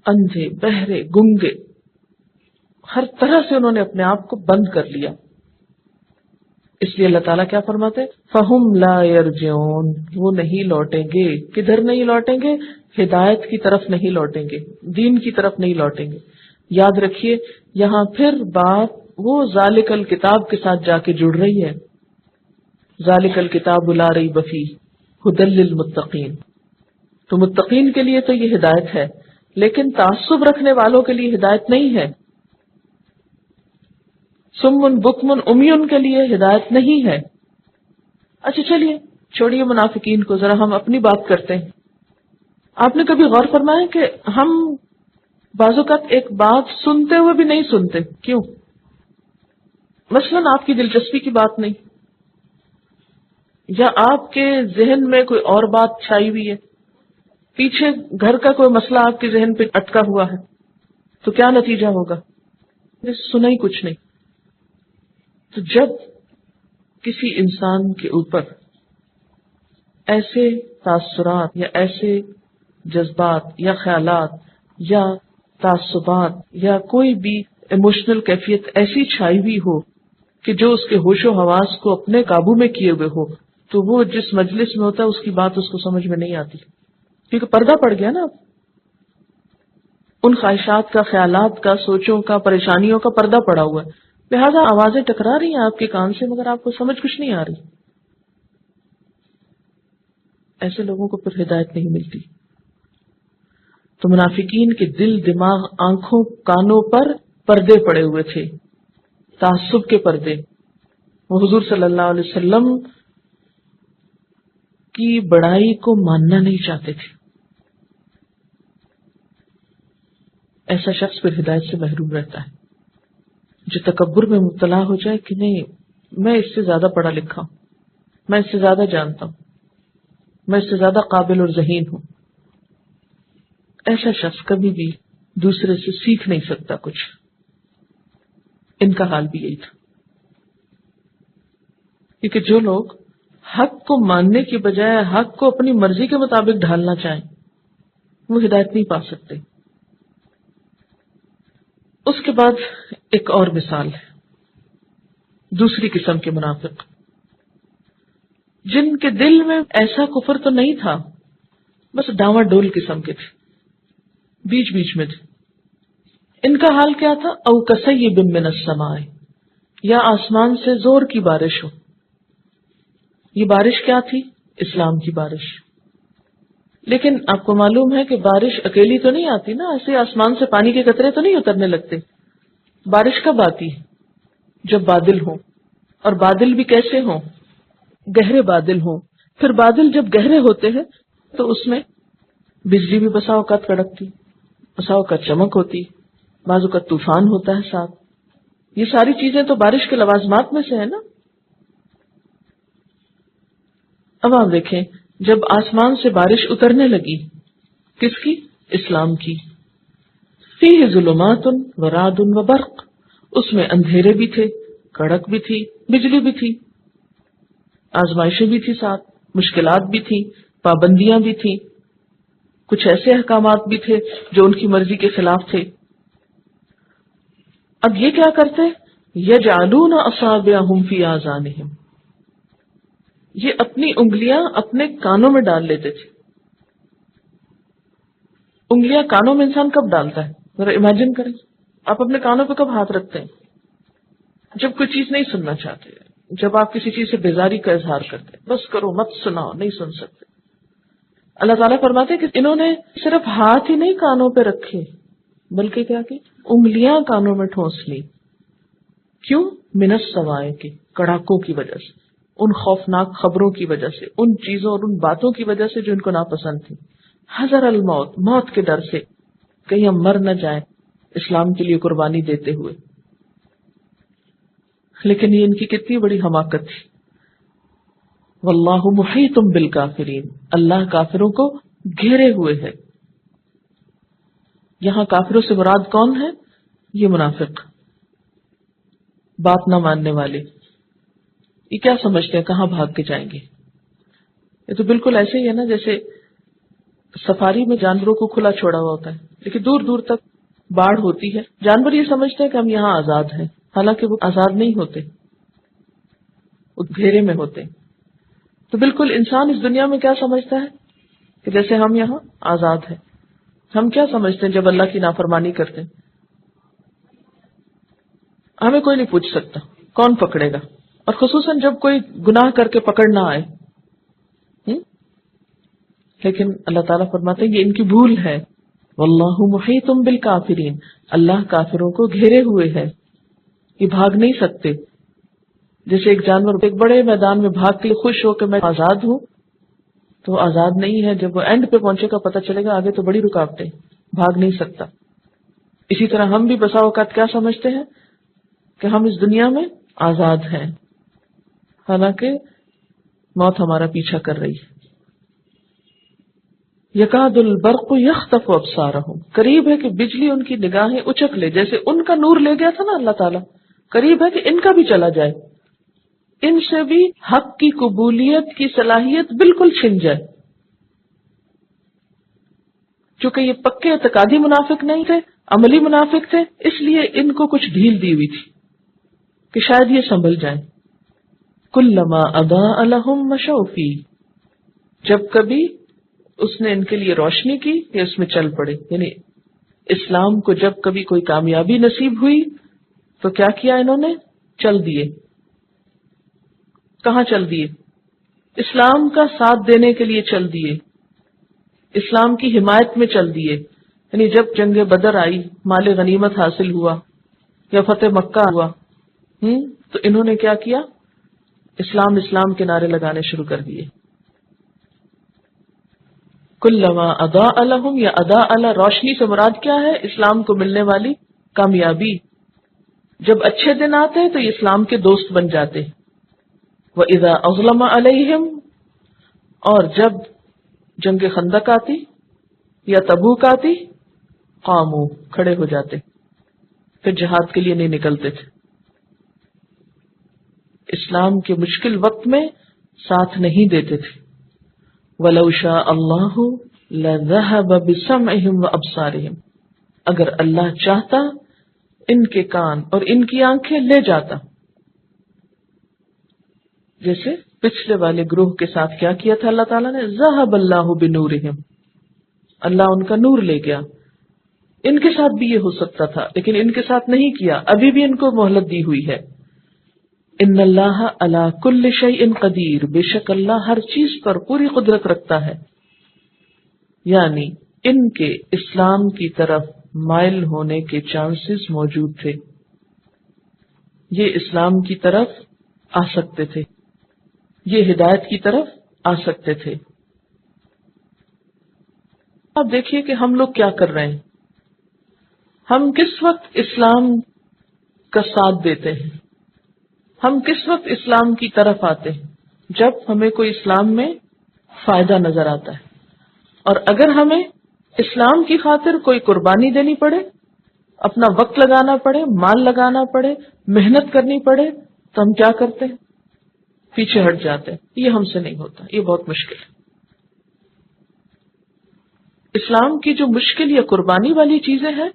اندھے، بہرے، گنگے، ہر طرح سے انہوں نے اپنے آپ کو بند کر لیا، اس لیے اللہ تعالیٰ کیا فرماتے ہیں؟ فَهُمْ لَا يَرْجِعُونَ، وہ نہیں لوٹیں گے. کدھر نہیں لوٹیں گے؟ ہدایت کی طرف نہیں لوٹیں گے، دین کی طرف نہیں لوٹیں گے. یاد رکھیے یہاں پھر بات وہ ذالک الکتاب کے ساتھ جا کے جڑ رہی ہے. ذالک الکتاب لا ریب فیہ ھدی للمتقین. تو متقین کے لیے تو یہ ہدایت ہے، لیکن تعصب رکھنے والوں کے لیے ہدایت نہیں ہے. سمن بکمن امیون کے لیے ہدایت نہیں ہے. اچھا چلیے چھوڑیے منافقین کو، ذرا ہم اپنی بات کرتے ہیں. آپ نے کبھی غور فرمایا کہ ہم بعض اوقات ایک بات سنتے ہوئے بھی نہیں سنتے؟ کیوں؟ مثلاً آپ کی دلچسپی کی بات نہیں، یا آپ کے ذہن میں کوئی اور بات چھائی ہوئی ہے، پیچھے گھر کا کوئی مسئلہ آپ کے ذہن پہ اٹکا ہوا ہے، تو کیا نتیجہ ہوگا؟ سنا ہی کچھ نہیں. تو جب کسی انسان کے اوپر ایسے تاثرات یا ایسے جذبات یا خیالات یا تعصبات یا کوئی بھی ایموشنل کیفیت ایسی چھائی ہوئی ہو کہ جو اس کے ہوش و حواس کو اپنے قابو میں کیے ہوئے ہو، تو وہ جس مجلس میں ہوتا ہے اس کی بات اس کو سمجھ میں نہیں آتی، کیونکہ پردہ پڑ گیا نا. ان خواہشات کا، خیالات کا، سوچوں کا، پریشانیوں کا پردہ پڑا ہوا ہے، لہذا آوازیں ٹکرا رہی ہیں آپ کے کان سے مگر آپ کو سمجھ کچھ نہیں آ رہی. ایسے لوگوں کو پھر ہدایت نہیں ملتی. تو منافقین کے دل، دماغ، آنکھوں، کانوں پر پردے پڑے ہوئے تھے، تعصب کے پردے. وہ حضور صلی اللہ علیہ وسلم کی بڑائی کو ماننا نہیں چاہتے تھے. ایسا شخص پھر ہدایت سے محروم رہتا ہے، جو تکبر میں مبتلا ہو جائے کہ نہیں میں اس سے زیادہ پڑھا لکھا ہوں، میں اس سے زیادہ جانتا ہوں، میں اس سے زیادہ قابل اور ذہین ہوں. ایسا شخص کبھی بھی دوسرے سے سیکھ نہیں سکتا کچھ. ان کا حال بھی یہی تھا، کیونکہ جو لوگ حق کو ماننے کی بجائے حق کو اپنی مرضی کے مطابق ڈھالنا چاہیں وہ ہدایت نہیں پا سکتے. اس کے بعد ایک اور مثال ہے، دوسری قسم کے منافق، جن کے دل میں ایسا کفر تو نہیں تھا، بس ڈاواں ڈول قسم کے تھے، بیچ بیچ میں تھے. ان کا حال کیا تھا؟ او کصیب من السماء، یا آسمان سے زور کی بارش ہو. یہ بارش کیا تھی؟ اسلام کی بارش. لیکن آپ کو معلوم ہے کہ بارش اکیلی تو نہیں آتی نا، ایسے آسمان سے پانی کے قطرے تو نہیں اترنے لگتے. بارش کب آتی ہے؟ جب بادل ہوں، اور بادل بھی کیسے ہوں؟ گہرے بادل ہوں. پھر بادل جب گہرے ہوتے ہیں تو اس میں بجلی بھی بسا اوقات کڑکتی، بسا اوقات چمک ہوتی، بعض اوقات طوفان ہوتا ہے ساتھ. یہ ساری چیزیں تو بارش کے لوازمات میں سے ہے نا. اب آپ دیکھیں جب آسمان سے بارش اترنے لگی، کس کی؟ اسلام کی. فیہ ظلمات ورعد وبرق، اس میں اندھیرے بھی تھے، کڑک بھی تھی، بجلی بھی تھی، آزمائشیں بھی تھی، ساتھ مشکلات بھی تھی، پابندیاں بھی تھی، کچھ ایسے احکامات بھی تھے جو ان کی مرضی کے خلاف تھے. اب یہ کیا کرتے؟ یجعلون اصابعہم فی آذانہم، یہ اپنی انگلیاں اپنے کانوں میں ڈال لیتے تھے. انگلیاں کانوں میں انسان کب ڈالتا ہے؟ ذرا امیجن کریں، آپ اپنے کانوں پہ کب ہاتھ رکھتے ہیں؟ جب کوئی چیز نہیں سننا چاہتے، جب آپ کسی چیز سے بیزاری کا اظہار کرتے ہیں، بس کرو مت سناؤ، نہیں سن سکتے. اللہ تعالیٰ فرماتے کہ انہوں نے صرف ہاتھ ہی نہیں کانوں پہ رکھے، بلکہ کیا کہ انگلیاں کانوں میں ٹھونس لی. کیوں؟ من السوائے کے کڑاکوں کی وجہ سے، ان خوفناک خبروں کی وجہ سے، ان چیزوں اور ان باتوں کی وجہ سے جو ان کو ناپسند تھی. حذر الموت، موت کے ڈر سے، کہیں ہم مر نہ جائیں اسلام کے لیے قربانی دیتے ہوئے. لیکن یہ ان کی کتنی بڑی حماقت تھی. واللہ محیط بالکافرین، اللہ کافروں کو گھیرے ہوئے ہے. یہاں کافروں سے مراد کون ہے؟ یہ منافق، بات نہ ماننے والے. یہ کیا سمجھتے ہیں کہاں بھاگ کے جائیں گے؟ یہ تو بالکل ایسے ہی ہے نا جیسے سفاری میں جانوروں کو کھلا چھوڑا ہوا ہوتا ہے، لیکن دور دور تک باڑ ہوتی ہے، جانور یہ سمجھتے ہیں کہ ہم یہاں آزاد ہیں، حالانکہ وہ آزاد نہیں ہوتے. وہ گھیرے میں ہوتے ہیں. تو بالکل انسان اس دنیا میں کیا سمجھتا ہے کہ جیسے ہم یہاں آزاد ہیں. ہم کیا سمجھتے ہیں جب اللہ کی نافرمانی کرتے ہیں؟ ہمیں کوئی نہیں پوچھ سکتا، کون پکڑے گا؟ اور خصوصاً جب کوئی گناہ کر کے پکڑ نہ آئے. لیکن اللہ تعالیٰ فرماتے ہیں یہ ان کی بھول ہے. واللہ محیط بالکافرین، اللہ کافروں کو گھیرے ہوئے ہے، یہ بھاگ نہیں سکتے. جیسے ایک جانور ایک بڑے میدان میں بھاگ کے خوش ہو کہ میں آزاد ہوں، تو وہ آزاد نہیں ہے. جب وہ اینڈ پہ پہنچے گا پتہ چلے گا آگے تو بڑی رکاوٹیں، بھاگ نہیں سکتا. اسی طرح ہم بھی بسا اوقات کیا سمجھتے ہیں کہ ہم اس دنیا میں آزاد ہیں، حالانکہ موت ہمارا پیچھا کر رہی ہے. یکاد البرق یخطف ابصارہم، قریب ہے کہ بجلی ان کی نگاہیں اچک لے. جیسے ان کا نور لے گیا تھا نا اللہ تعالیٰ، قریب ہے کہ ان کا بھی چلا جائے، ان سے بھی حق کی قبولیت کی صلاحیت بالکل چھن جائے. چونکہ یہ پکے اعتقادی منافق نہیں تھے، عملی منافق تھے، اس لیے ان کو کچھ ڈھیل دی ہوئی تھی کہ شاید یہ سنبھل جائیں. کلما اضاء لهم مشوا فیہ، جب کبھی اس نے ان کے لیے روشنی کی کہ اس میں چل پڑے. یعنی اسلام کو جب کبھی کوئی کامیابی نصیب ہوئی تو کیا کیا انہوں نے؟ چل دیے. کہاں چل دیے؟ اسلام کا ساتھ دینے کے لیے چل دیے، اسلام کی حمایت میں چل دیے. یعنی جب جنگ بدر آئی، مال غنیمت حاصل ہوا یا فتح مکہ ہوا، تو انہوں نے کیا کیا؟ اسلام اسلام کے نعرے لگانے شروع کر دیے. کلما اضاء لهم، یا اضاء ال، روشنی سے مراد کیا ہے؟ اسلام کو ملنے والی کامیابی. جب اچھے دن آتے تو یہ اسلام کے دوست بن جاتے. وَإِذَا أَظْلَمَ عَلَيْهِمْ، اور جب جنگ خندق آتی یا تبوک آتی، قاموا، کھڑے ہو جاتے، پھر جہاد کے لیے نہیں نکلتے تھے. اسلام کے مشکل وقت میں ساتھ نہیں دیتے تھے. وَلَوْ شَاءَ اللَّهُ لَذَهَبَ بِسَمْعِهِمْ وَأَبْصَارِهِمْ، اگر اللہ چاہتا ان کے کان اور ان کی آنکھیں لے جاتا. جیسے پچھلے والے گروہ کے ساتھ کیا کیا تھا اللہ تعالیٰ نے؟ ذَهَبَ اللَّهُ بِنُورِهِمْ، اللہ ان کا نور لے گیا. ان کے ساتھ بھی یہ ہو سکتا تھا لیکن ان کے ساتھ نہیں کیا، ابھی بھی ان کو مہلت دی ہوئی ہے. ان اللہ علی کل شیء قدیر، بے شک اللہ ہر چیز پر پوری قدرت رکھتا ہے. یعنی ان کے اسلام کی طرف مائل ہونے کے چانسز موجود تھے، یہ اسلام کی طرف آ سکتے تھے، یہ ہدایت کی طرف آ سکتے تھے. اب دیکھیے کہ ہم لوگ کیا کر رہے ہیں. ہم کس وقت اسلام کا ساتھ دیتے ہیں، ہم کس وقت اسلام کی طرف آتے ہیں؟ جب ہمیں کوئی اسلام میں فائدہ نظر آتا ہے. اور اگر ہمیں اسلام کی خاطر کوئی قربانی دینی پڑے، اپنا وقت لگانا پڑے، مال لگانا پڑے، محنت کرنی پڑے، تو ہم کیا کرتے ہیں؟ پیچھے ہٹ جاتے ہیں. یہ ہم سے نہیں ہوتا، یہ بہت مشکل ہے. اسلام کی جو مشکل یا قربانی والی چیزیں ہیں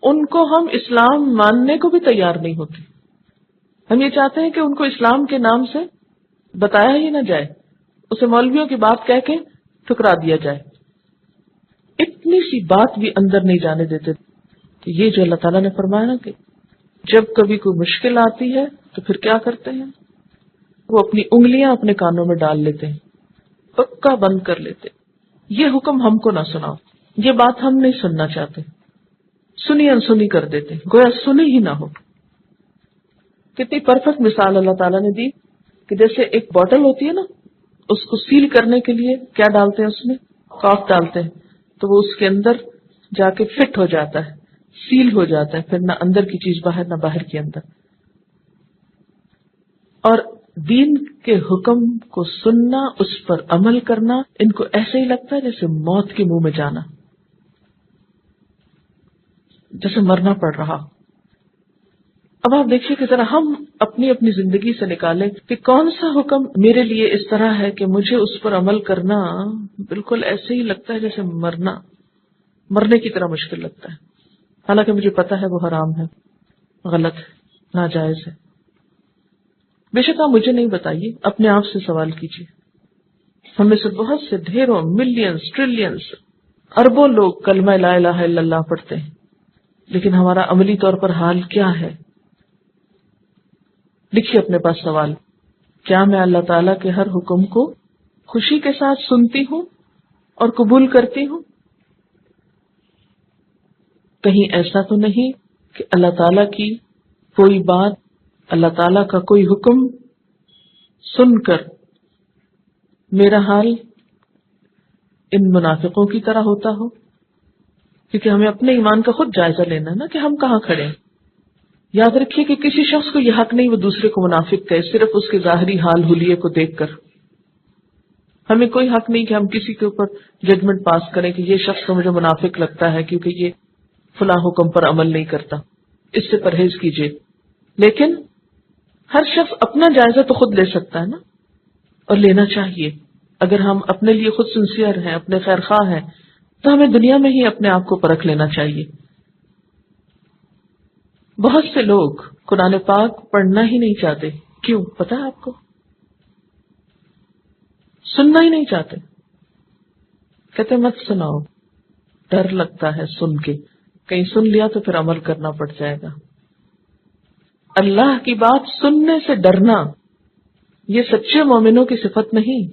ان کو ہم اسلام ماننے کو بھی تیار نہیں ہوتے. ہم یہ چاہتے ہیں کہ ان کو اسلام کے نام سے بتایا ہی نہ جائے، اسے مولویوں کی بات کہہ کے ٹھکرا دیا جائے. اتنی سی بات بھی اندر نہیں جانے دیتے. کہ یہ جو اللہ تعالیٰ نے فرمایا نا کہ جب کبھی کوئی مشکل آتی ہے تو پھر کیا کرتے ہیں؟ وہ اپنی انگلیاں اپنے کانوں میں ڈال لیتے ہیں، پکا بند کر لیتے. یہ حکم ہم کو نہ سناؤ، یہ بات ہم نہیں سننا چاہتے، سنی انسنی کر دیتے، گویا سنی ہی نہ ہو. کتنی پرفیکٹ مثال اللہ تعالیٰ نے دی کہ جیسے ایک بوٹل ہوتی ہے نا، اس کو سیل کرنے کے لیے کیا ڈالتے ہیں؟ اس میں کاک ڈالتے ہیں تو وہ اس کے اندر جا کے فٹ ہو جاتا ہے، سیل ہو جاتا ہے، پھر نہ اندر کی چیز باہر نہ باہر کی اندر. اور دین کے حکم کو سننا، اس پر عمل کرنا، ان کو ایسے ہی لگتا ہے جیسے موت کے منہ میں جانا، جیسے مرنا پڑ رہا. اب آپ دیکھیے کہ ذرا ہم اپنی اپنی زندگی سے نکالیں کہ کون سا حکم میرے لیے اس طرح ہے کہ مجھے اس پر عمل کرنا بالکل ایسے ہی لگتا ہے جیسے مرنے کی طرح مشکل لگتا ہے، حالانکہ مجھے پتا ہے وہ حرام ہے، غلط ہے، ناجائز ہے. بے شک آپ مجھے نہیں بتائیے، اپنے آپ سے سوال کیجیے. ہم میں سے بہت سے ڈھیروں ملینز ٹریلینز اربوں لوگ کلمہ لا الہ الا اللہ پڑھتے ہیں، لیکن ہمارا عملی طور پر حال کیا ہے؟ لکھیے اپنے پاس سوال. کیا میں اللہ تعالیٰ کے ہر حکم کو خوشی کے ساتھ سنتی ہوں اور قبول کرتی ہوں؟ کہیں ایسا تو نہیں کہ اللہ تعالیٰ کی کوئی بات، اللہ تعالیٰ کا کوئی حکم سن کر میرا حال ان منافقوں کی طرح ہوتا ہو؟ کیونکہ ہمیں اپنے ایمان کا خود جائزہ لینا ہے نا کہ ہم کہاں کھڑے ہیں. یاد رکھیے کہ کسی شخص کو یہ حق نہیں وہ دوسرے کو منافق کہے صرف اس کے ظاہری حال حلیے کو دیکھ کر. ہمیں کوئی حق نہیں کہ ہم کسی کے اوپر ججمنٹ پاس کریں کہ یہ شخص تو مجھے منافق لگتا ہے کیونکہ یہ فلاں حکم پر عمل نہیں کرتا. اس سے پرہیز کیجیے. لیکن ہر شخص اپنا جائزہ تو خود لے سکتا ہے نا، اور لینا چاہیے. اگر ہم اپنے لیے خود سنسیئر ہیں، اپنے خیر خواہ ہیں، تو ہمیں دنیا میں ہی اپنے آپ کو پرکھ لینا چاہیے. بہت سے لوگ قرآن پاک پڑھنا ہی نہیں چاہتے. کیوں پتا ہے آپ کو؟ سننا ہی نہیں چاہتے. کہتے مت سناؤ، ڈر لگتا ہے سن کے، کہیں سن لیا تو پھر عمل کرنا پڑ جائے گا. اللہ کی بات سننے سے ڈرنا یہ سچے مومنوں کی صفت نہیں.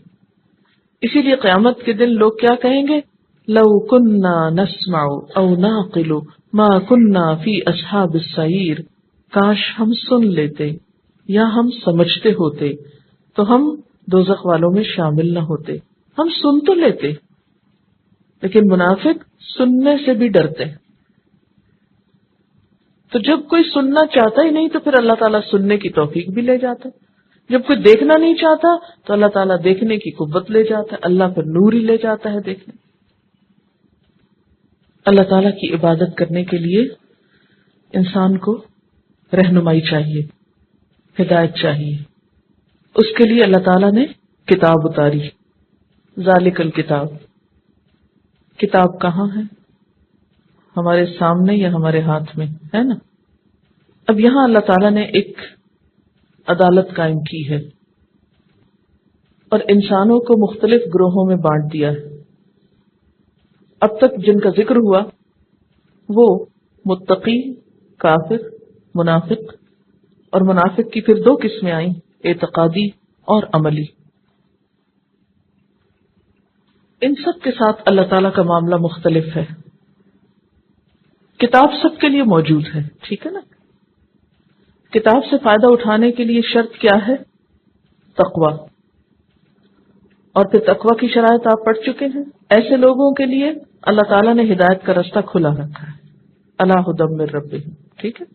اسی لیے قیامت کے دن لوگ کیا کہیں گے؟ لو کننا نسمع او نعقل ما کننا فی اصحاب السعیر. کاش ہم سن لیتے یا ہم سمجھتے ہوتے تو ہم دوزخ والوں میں شامل نہ ہوتے. ہم سن تو لیتے، لیکن منافق سننے سے بھی ڈرتے. تو جب کوئی سننا چاہتا ہی نہیں تو پھر اللہ تعالیٰ سننے کی توفیق بھی لے جاتا. جب کوئی دیکھنا نہیں چاہتا تو اللہ تعالیٰ دیکھنے کی قوت لے جاتا ہے. اللہ پھر نور ہی لے جاتا ہے دیکھنے. اللہ تعالیٰ کی عبادت کرنے کے لیے انسان کو رہنمائی چاہیے، ہدایت چاہیے. اس کے لیے اللہ تعالیٰ نے کتاب اتاری. ذالک الکتاب. کتاب کہاں ہے؟ ہمارے سامنے یا ہمارے ہاتھ میں ہے نا. اب یہاں اللہ تعالیٰ نے ایک عدالت قائم کی ہے اور انسانوں کو مختلف گروہوں میں بانٹ دیا ہے. اب تک جن کا ذکر ہوا وہ متقی، کافر، منافق. اور منافق کی پھر دو قسمیں آئیں، اعتقادی اور عملی. ان سب کے ساتھ اللہ تعالیٰ کا معاملہ مختلف ہے. کتاب سب کے لیے موجود ہے، ٹھیک ہے نا. کتاب سے فائدہ اٹھانے کے لیے شرط کیا ہے؟ تقوی. اور پھر تقوی کی شرائط آپ پڑھ چکے ہیں. ایسے لوگوں کے لیے اللہ تعالیٰ نے ہدایت کا راستہ کھلا رکھا ہے. الا ھدی من ربہم، ٹھیک ہے.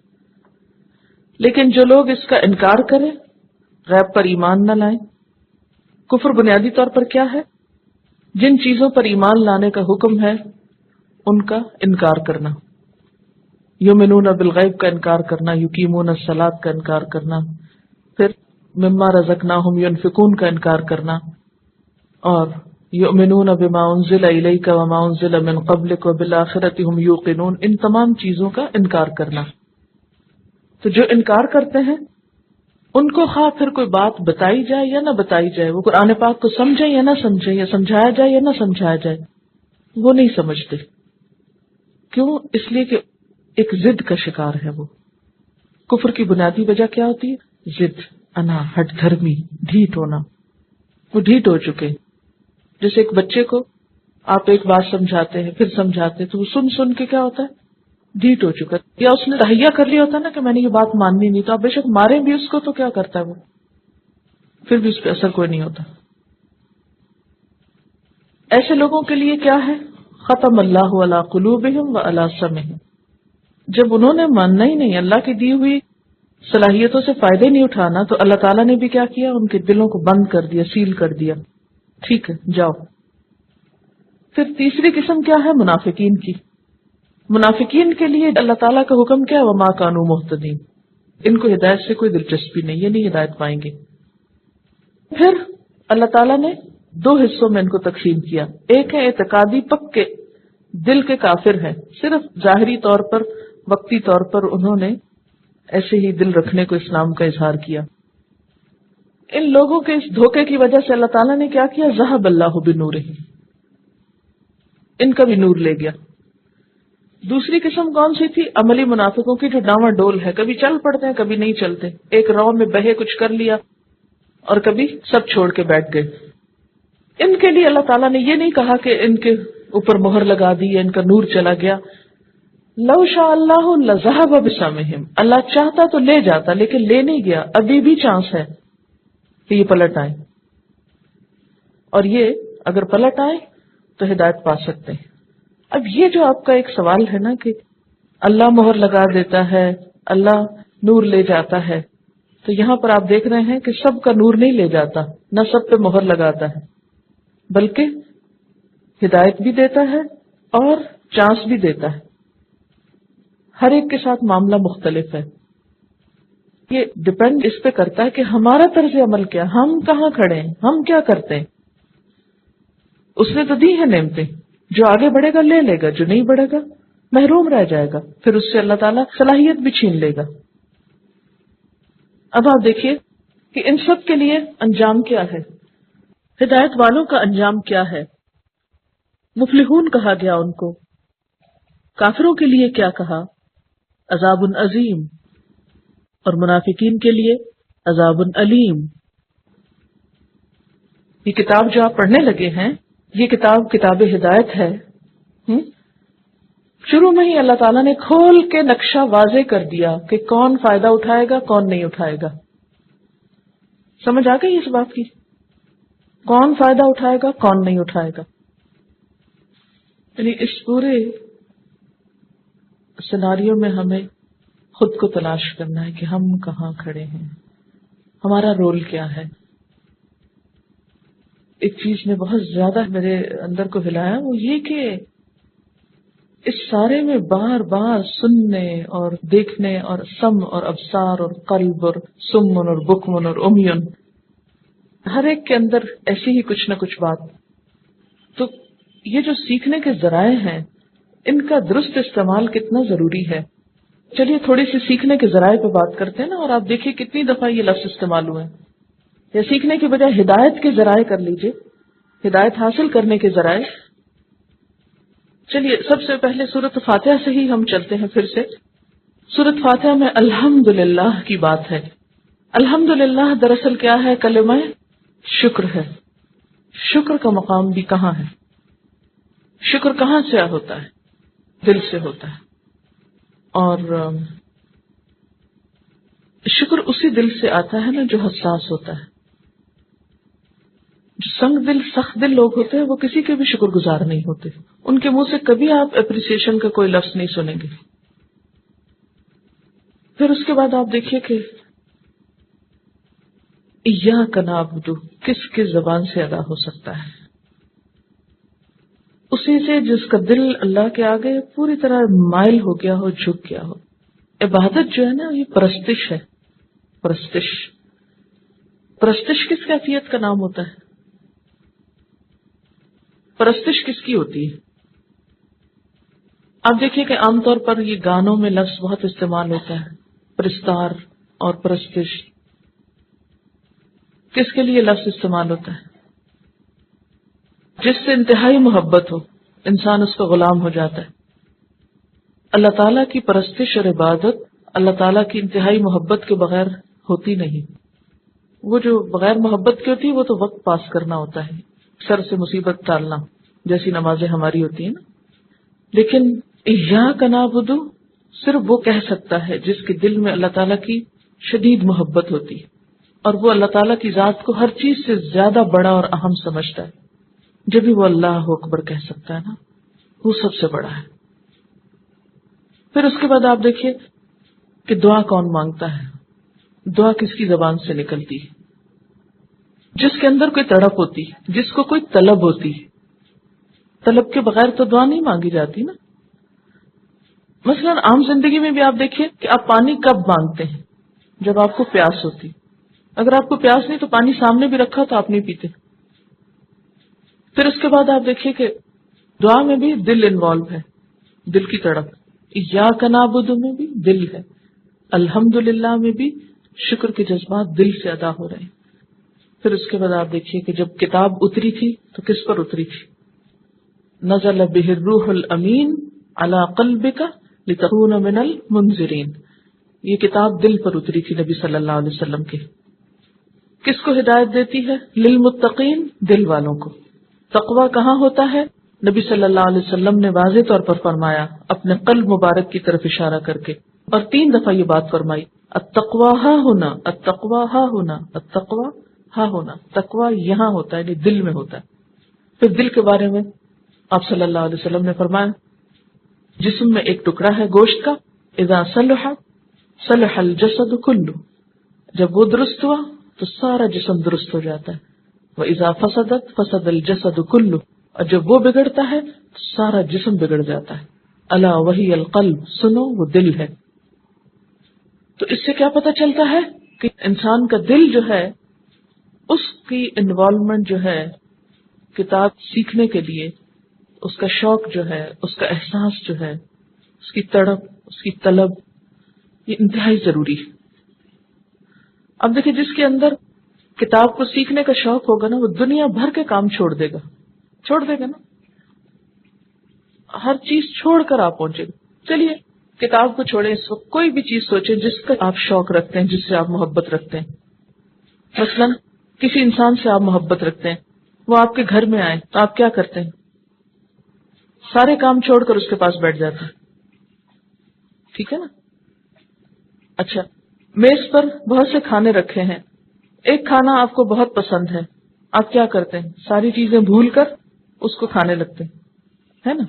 لیکن جو لوگ اس کا انکار کریں، غیب پر ایمان نہ لائیں. کفر بنیادی طور پر کیا ہے؟ جن چیزوں پر ایمان لانے کا حکم ہے ان کا انکار کرنا. یؤمنون بالغیب کا انکار کرنا، یقیمون الصلاۃ کا انکار کرنا، پھر مما رزقناہم ينفقون کا انکار کرنا، اور یؤمنون بما انزل الیک وما انزل من قبلک وبالآخرۃ هم یوقنون. ان تمام چیزوں کا انکار کرنا. تو جو انکار کرتے ہیں ان کو خواہ پھر کوئی بات بتائی جائے یا نہ بتائی جائے، وہ قرآن پاک کو سمجھیں یا نہ سمجھیں، یا سمجھایا جائے یا نہ سمجھایا جائے، وہ نہیں سمجھتے. کیوں؟ اس لیے کہ ایک ضد کا شکار ہے. وہ کفر کی بنیادی وجہ کیا ہوتی ہے؟ ضد، انا، ہٹ دھرمی، ڈھیٹ ہونا. وہ ڈھیٹ ہو چکے. جیسے ایک بچے کو آپ ایک بات سمجھاتے ہیں، پھر سمجھاتے ہیں، تو وہ سن سن کے کیا ہوتا ہے؟ ڈھیٹ ہو چکا. یا اس نے تہیہ کر لیا ہوتا نا کہ میں نے یہ بات ماننی نہیں، تو آپ بے شک مارے بھی اس کو تو کیا کرتا ہے وہ، پھر بھی اس پہ اثر کوئی نہیں ہوتا. ایسے لوگوں کے لیے کیا ہے؟ ختم اللہ علی قلوبہم وعلی سمعہم. جب انہوں نے ماننا ہی نہیں، اللہ کی دی ہوئی صلاحیتوں سے فائدے نہیں اٹھانا، تو اللہ تعالیٰ نے بھی کیا کیا؟ ان کے دلوں کو بند کر دیا، سیل کر دیا. ٹھیک ہے جاؤ. پھر تیسری قسم کیا ہے؟ منافقین کی. منافقین کے لیے اللہ تعالیٰ کا حکم کیا ہے؟ وما کانوا مہتدین. ان کو ہدایت سے کوئی دلچسپی نہیں، یہ نہیں ہدایت پائیں گے. پھر اللہ تعالیٰ نے دو حصوں میں ان کو تقسیم کیا. ایک ہے اعتقادی پکے دل کے کافر ہیں، صرف ظاہری طور پر وقتی طور پر انہوں نے ایسے ہی دل رکھنے کو اسلام کا اظہار کیا. ان لوگوں کے اس دھوکے کی وجہ سے اللہ تعالیٰ نے کیا کیا؟ ذہب اللہ بنورہم، ان کا بھی نور لے گیا۔ دوسری قسم کون سی تھی؟ عملی منافقوں کی، جو ڈاواں ڈول ہے، کبھی چل پڑتے ہیں کبھی نہیں چلتے، ایک رو میں بہے کچھ کر لیا اور کبھی سب چھوڑ کے بیٹھ گئے۔ ان کے لیے اللہ تعالیٰ نے یہ نہیں کہا کہ ان کے اوپر مہر لگا دی، ان کا نور چلا گیا۔ لو شاء اللہ لذہب بسمعہم، اللہ چاہتا تو لے جاتا لیکن لے نہیں گیا، ابھی بھی چانس ہے کہ یہ پلٹ آئے، اور یہ اگر پلٹ آئے تو ہدایت پا سکتے ہیں۔ اب یہ جو آپ کا ایک سوال ہے نا کہ اللہ مہر لگا دیتا ہے، اللہ نور لے جاتا ہے، تو یہاں پر آپ دیکھ رہے ہیں کہ سب کا نور نہیں لے جاتا، نہ سب پہ مہر لگاتا ہے، بلکہ ہدایت بھی دیتا ہے اور چانس بھی دیتا ہے۔ ہر ایک کے ساتھ معاملہ مختلف ہے، یہ ڈپینڈ اس پہ کرتا ہے کہ ہمارا طرز عمل کیا، ہم کہاں کھڑے ہیں، ہم کیا کرتے ہیں۔ اس نے تو دی ہے نعمتیں، جو آگے بڑھے گا لے لے گا، جو نہیں بڑھے گا محروم رہ جائے گا، پھر اس سے اللہ تعالیٰ صلاحیت بھی چھین لے گا۔ اب آپ دیکھیے کہ ان سب کے لیے انجام کیا ہے، ہدایت والوں کا انجام کیا ہے۔ مفلحون کہا گیا ان کو، کافروں کے لیے کیا کہا؟ عذاب عظیم، اور منافقین کے لیے عذاب علیم۔ یہ کتاب جو آپ پڑھنے لگے ہیں، یہ کتاب ہدایت ہے۔ شروع میں ہی اللہ تعالیٰ نے کھول کے نقشہ واضح کر دیا کہ کون فائدہ اٹھائے گا کون نہیں اٹھائے گا۔ سمجھ آ گئی اس بات کی؟ کون فائدہ اٹھائے گا کون نہیں اٹھائے گا، یعنی اس پورے سیناریو میں ہمیں خود کو تلاش کرنا ہے کہ ہم کہاں کھڑے ہیں، ہمارا رول کیا ہے۔ ایک چیز نے بہت زیادہ میرے اندر کو ہلایا، وہ یہ کہ اس سارے میں بار بار سننے اور دیکھنے اور سمع اور ابصار اور قلب اور سمن اور بکمن اور امیون، ہر ایک کے اندر ایسی ہی کچھ نہ کچھ بات۔ تو یہ جو سیکھنے کے ذرائع ہیں، ان کا درست استعمال کتنا ضروری ہے۔ چلیے تھوڑی سی سیکھنے کے ذرائع پہ بات کرتے ہیں نا، اور آپ دیکھیے کتنی دفعہ یہ لفظ استعمال ہوئے ہیں۔ یا سیکھنے کی بجائے ہدایت کے ذرائع کر لیجئے، ہدایت حاصل کرنے کے ذرائع۔ چلیے سب سے پہلے سورۃ فاتحہ سے ہی ہم چلتے ہیں پھر سے۔ سورۃ فاتحہ میں الحمدللہ کی بات ہے۔ الحمدللہ دراصل کیا ہے؟ کلمہ شکر ہے۔ شکر کا مقام بھی کہاں ہے؟ شکر کہاں سے ہوتا ہے؟ دل سے ہوتا ہے، اور شکر اسی دل سے آتا ہے نا جو حساس ہوتا ہے۔ جو سنگ دل سخت دل لوگ ہوتے ہیں وہ کسی کے بھی شکر گزار نہیں ہوتے، ان کے منہ سے کبھی آپ اپریسیشن کا کوئی لفظ نہیں سنیں گے۔ پھر اس کے بعد آپ دیکھیے کہ ایاک نعبد کس کس زبان سے ادا ہو سکتا ہے؟ اسی سے جس کا دل اللہ کے آگے پوری طرح مائل ہو گیا ہو، جھک گیا ہو۔ عبادت جو ہے نا یہ پرستش ہے۔ پرستش کس کیفیت کا نام ہوتا ہے؟ پرستش کس کی ہوتی ہے؟ آپ دیکھیے کہ عام طور پر یہ گانوں میں لفظ بہت استعمال ہوتا ہے، پرستار اور پرستش۔ کس کے لیے لفظ استعمال ہوتا ہے؟ جس سے انتہائی محبت ہو، انسان اس کا غلام ہو جاتا ہے۔ اللہ تعالیٰ کی پرستش اور عبادت اللہ تعالیٰ کی انتہائی محبت کے بغیر ہوتی نہیں۔ وہ جو بغیر محبت کی ہوتی ہے وہ تو وقت پاس کرنا ہوتا ہے، سر سے مصیبت ٹالنا، جیسی نمازیں ہماری ہوتی ہیں نا۔ لیکن ایاک نعبد صرف وہ کہہ سکتا ہے جس کے دل میں اللہ تعالیٰ کی شدید محبت ہوتی ہے، اور وہ اللہ تعالیٰ کی ذات کو ہر چیز سے زیادہ بڑا اور اہم سمجھتا ہے۔ جب بھی وہ اللہ اکبر کہہ سکتا ہے نا، وہ سب سے بڑا ہے۔ پھر اس کے بعد آپ دیکھیے کہ دعا کون مانگتا ہے؟ دعا کس کی زبان سے نکلتی ہے؟ جس کے اندر کوئی تڑپ ہوتی، جس کو کوئی طلب ہوتی۔ طلب کے بغیر تو دعا نہیں مانگی جاتی نا۔ مثلا عام زندگی میں بھی آپ دیکھیے کہ آپ پانی کب مانگتے ہیں؟ جب آپ کو پیاس ہوتی۔ اگر آپ کو پیاس نہیں تو پانی سامنے بھی رکھا تو آپ نہیں پیتے۔ پھر اس کے بعد آپ دیکھیے کہ دعا میں بھی دل انوالو ہے، دل کی تڑپ۔ ایاک نعبد میں بھی دل ہے، الحمدللہ میں بھی شکر کے جذبات دل سے ادا ہو رہے ہیں۔ پھر اس کے بعد آپ دیکھیے کہ جب کتاب اتری تھی تو کس پر اتری تھی؟ نزل بہ الروح الامین علی قلبک لتکون من المنذرین. یہ کتاب دل پر اتری تھی نبی صلی اللہ علیہ وسلم کے. کس کو ہدایت دیتی ہے؟ للمتقین، دل والوں کو. تقوی کہاں ہوتا ہے؟ نبی صلی اللہ علیہ وسلم نے واضح طور پر فرمایا اپنے قلب مبارک کی طرف اشارہ کر کے، اور 3 دفعہ یہ بات فرمائی، التقوی ہا ہونا، التقوی ہا ہونا، التقوی ہا ہونا. تقوی یہاں ہوتا ہے، یعنی دل میں ہوتا ہے. پھر دل کے بارے میں آپ صلی اللہ علیہ وسلم نے فرمایا جسم میں ایک ٹکڑا ہے گوشت کا، اذا صلح صلح الجسد کلہ، جب وہ درست ہوا تو سارا جسم درست ہو جاتا ہے. وَإِذَا فَسَدَتْ فَسَدَ الْجَسَدُ كُلُّهُ، اور جب وہ بگڑتا ہے تو سارا جسم بگڑ جاتا ہے. الا وہی القلب، سنو وہ دل ہے. تو اس سے کیا پتہ چلتا ہے کہ انسان کا دل جو ہے اس کی انوالومنٹ جو ہے کتاب سیکھنے کے لیے، اس کا شوق جو ہے، اس کا احساس جو ہے، اس کی تڑپ، اس کی طلب، یہ انتہائی ضروری ہے. اب دیکھیں جس کے اندر کتاب کو سیکھنے کا شوق ہوگا نا، وہ دنیا بھر کے کام چھوڑ دے گا نا، ہر چیز چھوڑ کر آپ پہنچے گا. چلیے کتاب کو چھوڑیں، اس وقت کوئی بھی چیز سوچیں جس کا آپ شوق رکھتے ہیں، جس سے آپ محبت رکھتے ہیں. مثلا کسی انسان سے آپ محبت رکھتے ہیں، وہ آپ کے گھر میں آئے تو آپ کیا کرتے ہیں؟ سارے کام چھوڑ کر اس کے پاس بیٹھ جاتے ہیں. ٹھیک ہے نا؟ اچھا، میز پر بہت سے کھانے رکھے ہیں، ایک کھانا آپ کو بہت پسند ہے، آپ کیا کرتے ہیں؟ ساری چیزیں بھول کر اس کو کھانے لگتے ہیں، ہے نا؟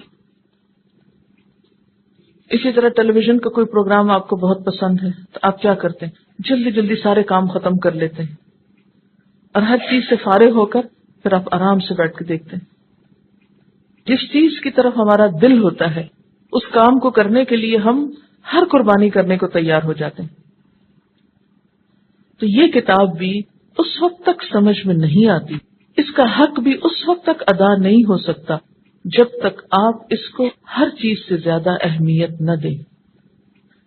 اسی طرح ٹیلی ویژن کا کوئی پروگرام آپ کو بہت پسند ہے تو آپ کیا کرتے ہیں؟ جلدی جلدی سارے کام ختم کر لیتے ہیں اور ہر چیز سے فارغ ہو کر پھر آپ آرام سے بیٹھ کے دیکھتے ہیں. جس چیز کی طرف ہمارا دل ہوتا ہے اس کام کو کرنے کے لیے ہم ہر قربانی کرنے کو تیار ہو جاتے ہیں. تو یہ کتاب بھی اس وقت تک سمجھ میں نہیں آتی، اس کا حق بھی اس وقت تک ادا نہیں ہو سکتا جب تک آپ اس کو ہر چیز سے زیادہ اہمیت نہ دیں،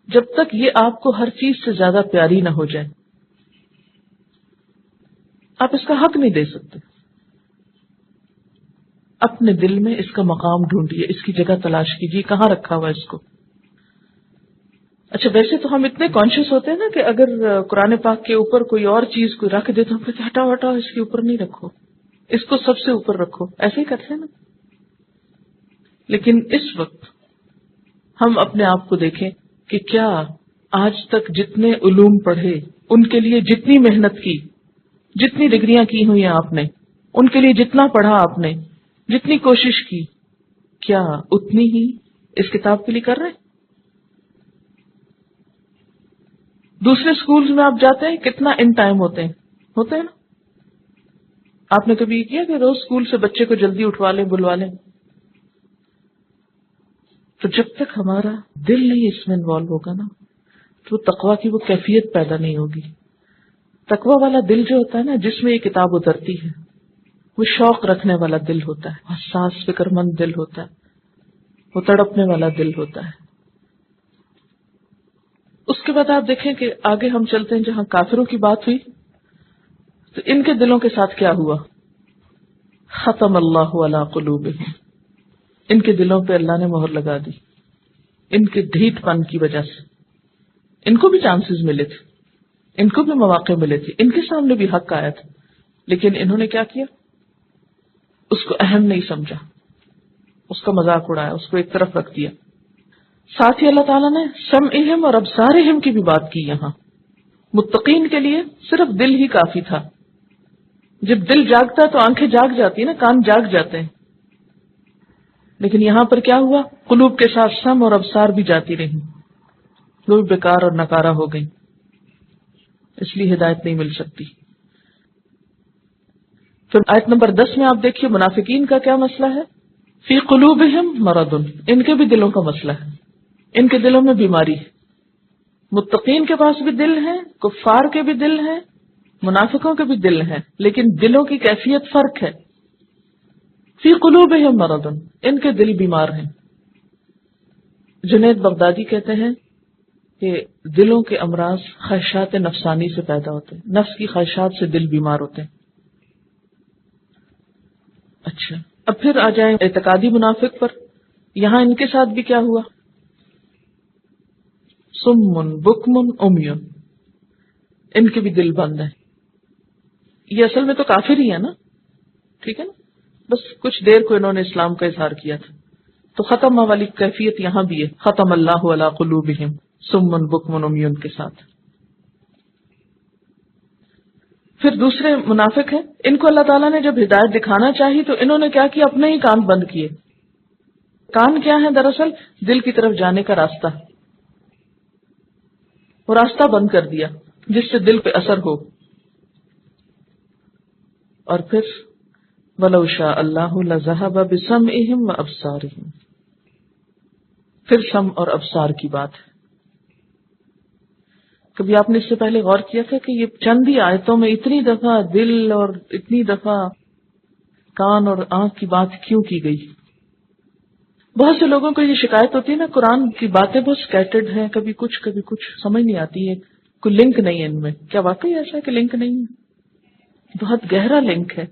جب تک یہ آپ کو ہر چیز سے زیادہ پیاری نہ ہو جائے. آپ اس کا حق نہیں دے سکتے. اپنے دل میں اس کا مقام ڈھونڈیے، اس کی جگہ تلاش کیجیے، کہاں رکھا ہوا اس کو. اچھا، ویسے تو ہم اتنے کانشیس ہوتے ہیں نا کہ اگر قرآن پاک کے اوپر کوئی اور چیز کوئی رکھ دے تو ہم کہتے ہیں ہٹاؤ ہٹاؤ، اس کے اوپر نہیں رکھو، اس کو سب سے اوپر رکھو، ایسے ہی کرتے ہیں نا. لیکن اس وقت ہم اپنے آپ کو دیکھیں کہ کیا آج تک جتنے علوم پڑھے، ان کے لیے جتنی محنت کی، جتنی ڈگریاں کی ہوئی ہیں آپ نے، ان کے لیے جتنا پڑھا آپ نے، جتنی کوشش کی، کیا اتنی ہی اس کتاب کے لیے کر رہے ہیں؟ دوسرے سکولز میں آپ جاتے ہیں، کتنا ان ٹائم ہوتے ہیں نا. آپ نے کبھی یہ کیا کہ روز سکول سے بچے کو جلدی اٹھوا لیں، بلوا لیں؟ تو جب تک ہمارا دل نہیں اس میں انوالو ہوگا نا تو تقوی کی وہ کیفیت پیدا نہیں ہوگی. تقوی والا دل جو ہوتا ہے نا، جس میں یہ کتاب اترتی ہے، وہ شوق رکھنے والا دل ہوتا ہے، حساس فکر مند دل ہوتا ہے، وہ تڑپنے والا دل ہوتا ہے. اس کے بعد آپ دیکھیں کہ آگے ہم چلتے ہیں، جہاں کافروں کی بات ہوئی تو ان کے دلوں کے ساتھ کیا ہوا؟ ختم اللہ علی قلوبہم، ان کے دلوں پہ اللہ نے مہر لگا دی، ان کے ڈھیٹ پن کی وجہ سے. ان کو بھی چانسز ملے تھے، ان کو بھی مواقع ملے تھے، ان کے سامنے بھی حق آیا تھا، لیکن انہوں نے کیا کیا؟ اس کو اہم نہیں سمجھا، اس کا مذاق اڑایا، اس کو ایک طرف رکھ دیا. ساتھ ہی اللہ تعالیٰ نے سمعہم اور ابصارہم کی بھی بات کی. یہاں متقین کے لیے صرف دل ہی کافی تھا. جب دل جاگتا ہے تو آنکھیں جاگ جاتی ہیں نا، کان جاگ جاتے ہیں. لیکن یہاں پر کیا ہوا؟ قلوب کے ساتھ سم اور ابصار بھی جاتی رہی، وہ بھی بیکار اور نکارہ ہو گئی، اس لیے ہدایت نہیں مل سکتی. پھر آیت نمبر 10 میں آپ دیکھیے منافقین کا کیا مسئلہ ہے. فی قلوبہم مرض، ان کے بھی دلوں کا مسئلہ ہے، ان کے دلوں میں بیماری ہے. متقین کے پاس بھی دل ہے، کفار کے بھی دل ہے، منافقوں کے بھی دل ہیں، لیکن دلوں کی کیفیت فرق ہے. فی قلوبہم مرض، ان کے دل بیمار ہیں. جنید بغدادی کہتے ہیں کہ دلوں کے امراض خواہشات نفسانی سے پیدا ہوتے ہیں، نفس کی خواہشات سے دل بیمار ہوتے ہیں. اچھا، اب پھر آ جائیں اعتقادی منافق پر. یہاں ان کے ساتھ بھی کیا ہوا؟ سمن بکمن عمیون، ان کے بھی دل بند ہیں. یہ اصل میں تو کافر ہی ہے نا، ٹھیک ہے نا، بس کچھ دیر کو انہوں نے اسلام کا اظہار کیا تھا. تو ختم والی کیفیت یہاں بھی ہے، ختم اللہ علی قلوبہم سمن بکمن عمیون کے ساتھ. پھر دوسرے منافق ہیں، ان کو اللہ تعالیٰ نے جب ہدایت دکھانا چاہی تو انہوں نے کیا کیا؟ اپنے ہی کان بند کیے. کان کیا ہے؟ دراصل دل کی طرف جانے کا راستہ، وہ راستہ بند کر دیا جس سے دل پہ اثر ہو. اور پھر وَلَوْ شَاءَ اللَّهُ لَذَهَبَ بِسَمْعِهِمْ وَأَبْصَارِهِمْ، پھر سم اور ابصار کی بات ہے. کبھی آپ نے اس سے پہلے غور کیا تھا کہ یہ چند ہی آیتوں میں اتنی دفعہ دل اور اتنی دفعہ کان اور آنکھ کی بات کیوں کی گئی؟ بہت سے لوگوں کو یہ شکایت ہوتی ہے نا، قرآن کی باتیں بہت سکیٹرڈ ہیں، کبھی کچھ سمجھ نہیں آتی ہے، کوئی لنک نہیں ہے ان میں. کیا واقعی ایسا ہے کہ لنک نہیں ہے؟ بہت گہرا لنک ہے،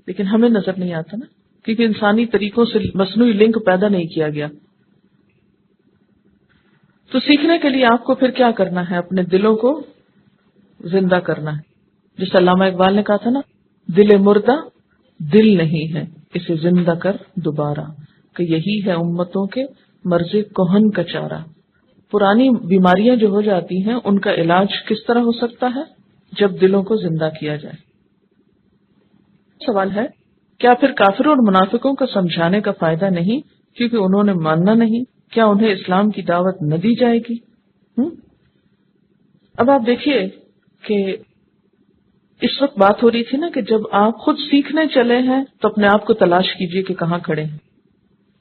لیکن ہمیں نظر نہیں آتا نا، کیونکہ انسانی طریقوں سے مصنوعی لنک پیدا نہیں کیا گیا. تو سیکھنے کے لیے آپ کو پھر کیا کرنا ہے؟ اپنے دلوں کو زندہ کرنا ہے. جس علامہ اقبال نے کہا تھا نا، دل مردہ دل نہیں ہے، اسے زندہ کر دوبارہ، کہ یہی ہے امتوں کے مرض کہن کا چارہ. پرانی بیماریاں جو ہو جاتی ہیں ان کا علاج کس طرح ہو سکتا ہے؟ جب دلوں کو زندہ کیا جائے. سوال ہے، کیا پھر کافروں اور منافقوں کو سمجھانے کا فائدہ نہیں کیونکہ انہوں نے ماننا نہیں؟ کیا انہیں اسلام کی دعوت نہ دی جائے گی؟ اب آپ دیکھیے کہ اس وقت بات ہو رہی تھی نا کہ جب آپ خود سیکھنے چلے ہیں تو اپنے آپ کو تلاش کیجئے کہ کہاں کھڑے ہیں.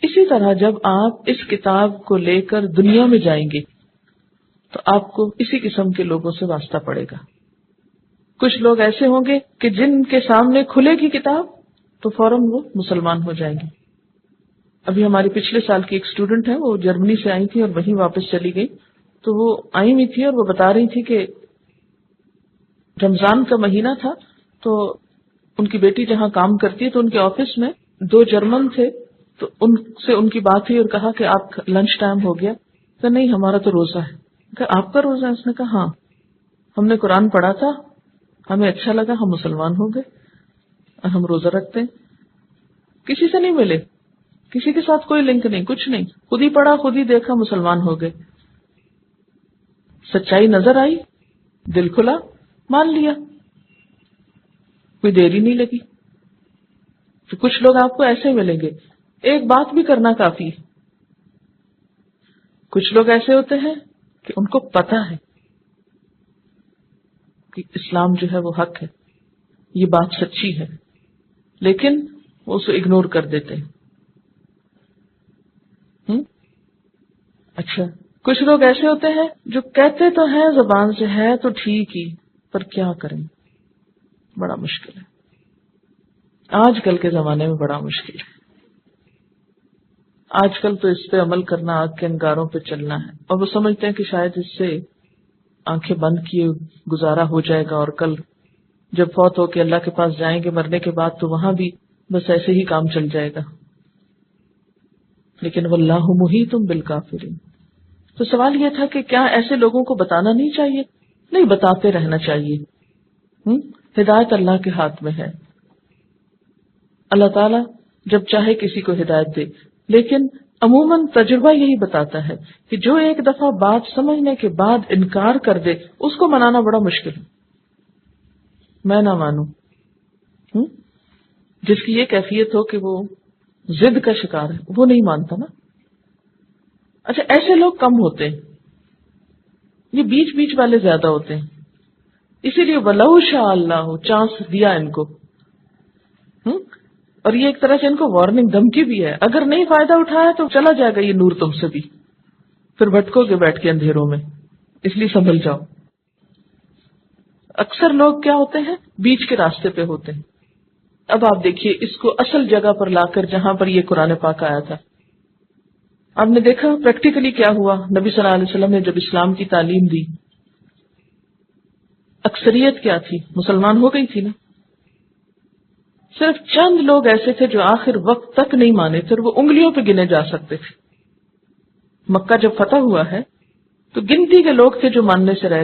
اسی طرح جب آپ اس کتاب کو لے کر دنیا میں جائیں گے تو آپ کو اسی قسم کے لوگوں سے واسطہ پڑے گا. کچھ لوگ ایسے ہوں گے کہ جن کے سامنے کھلے گی کتاب تو فوراً وہ مسلمان ہو جائیں گے. ابھی ہماری پچھلے سال کی ایک اسٹوڈنٹ ہے، وہ جرمنی سے آئی تھی اور وہیں واپس چلی گئی. تو وہ آئی ہوئی تھی اور وہ بتا رہی تھی کہ رمضان کا مہینہ تھا تو ان کی بیٹی جہاں کام کرتی ہے تو ان کے آفس میں 2 جرمن تھے. تو ان سے ان کی بات ہوئی اور کہا کہ آپ لنچ ٹائم ہو گیا؟ کہ نہیں، ہمارا تو روزہ ہے. کہ آپ کا روزہ ہے؟ اس نے کہا ہاں، ہم نے قرآن پڑھا تھا، ہمیں اچھا لگا، ہم مسلمان ہو گئے اور ہم روزہ رکھتے ہیں. کسی سے نہیں ملے، کسی کے ساتھ کوئی لنک نہیں، کچھ نہیں، خود ہی پڑھا، خود ہی دیکھا، مسلمان ہو گئے. سچائی نظر آئی، دل کھلا، مان لیا، کوئی دیر ہی نہیں لگی. تو کچھ لوگ آپ کو ایسے ملیں گے، ایک بات بھی کرنا کافی ہے. کچھ لوگ ایسے ہوتے ہیں کہ ان کو پتا ہے کہ اسلام جو ہے وہ حق ہے، یہ بات سچی ہے، لیکن وہ اسے اگنور کر دیتے ہیں. اچھا، کچھ لوگ ایسے ہوتے ہیں جو کہتے تو ہیں زبان سے ہے تو ٹھیک ہی، پر کیا کریں، بڑا مشکل ہے. آج کل کے زمانے میں بڑا مشکل ہے. آج کل تو اس پہ عمل کرنا آگ کے انگاروں پہ چلنا ہے، اور وہ سمجھتے ہیں کہ شاید اس سے آنکھیں بند کیے گزارا ہو جائے گا، اور کل جب فوت ہو کے اللہ کے پاس جائیں گے مرنے کے بعد تو وہاں بھی بس ایسے ہی کام چل جائے گا. لیکن واللہ محیط بالکافرین. تو سوال یہ تھا کہ کیا ایسے لوگوں کو بتانا نہیں چاہیے؟ نہیں، بتاتے رہنا چاہیے. ہدایت اللہ کے ہاتھ میں ہے. اللہ تعالیٰ جب چاہے کسی کو ہدایت دے، لیکن عموماً تجربہ یہی بتاتا ہے کہ جو ایک دفعہ بات سمجھنے کے بعد انکار کر دے اس کو منانا بڑا مشکل ہے. میں نہ مانوں، جس کی یہ کیفیت ہو کہ وہ ضد کا شکار ہے، وہ نہیں مانتا نا. اچھا، ایسے لوگ کم ہوتے ہیں، یہ بیچ بیچ والے زیادہ ہوتے ہیں. اسی لیے وَلَوْ شَاءَ اللَّهُ چانس دیا ان کو. اور یہ ایک طرح سے ان کو وارننگ، دھمکی بھی ہے، اگر نہیں فائدہ اٹھایا تو چلا جائے گا یہ نور تم سے بھی، پھر بھٹکو گے بیٹھ کے اندھیروں میں، اس لیے سنبھل جاؤ. اکثر لوگ کیا ہوتے ہیں؟ بیچ کے راستے پہ ہوتے ہیں. اب آپ دیکھیے اس کو اصل جگہ پر لا کر، جہاں پر یہ قرآن پاک آیا تھا. آپ نے دیکھا پریکٹیکلی کیا ہوا. نبی صلی اللہ علیہ وسلم نے جب اسلام کی تعلیم دی، اکثریت کیا تھی؟ مسلمان ہو گئی تھی نا. صرف چند لوگ ایسے تھے جو آخر وقت تک نہیں مانے تھے، اور وہ انگلیوں پہ گنے جا سکتے تھے۔ مکہ جب فتح ہوا ہے تو گنتی کے لوگ تھے جو ماننے سے رہ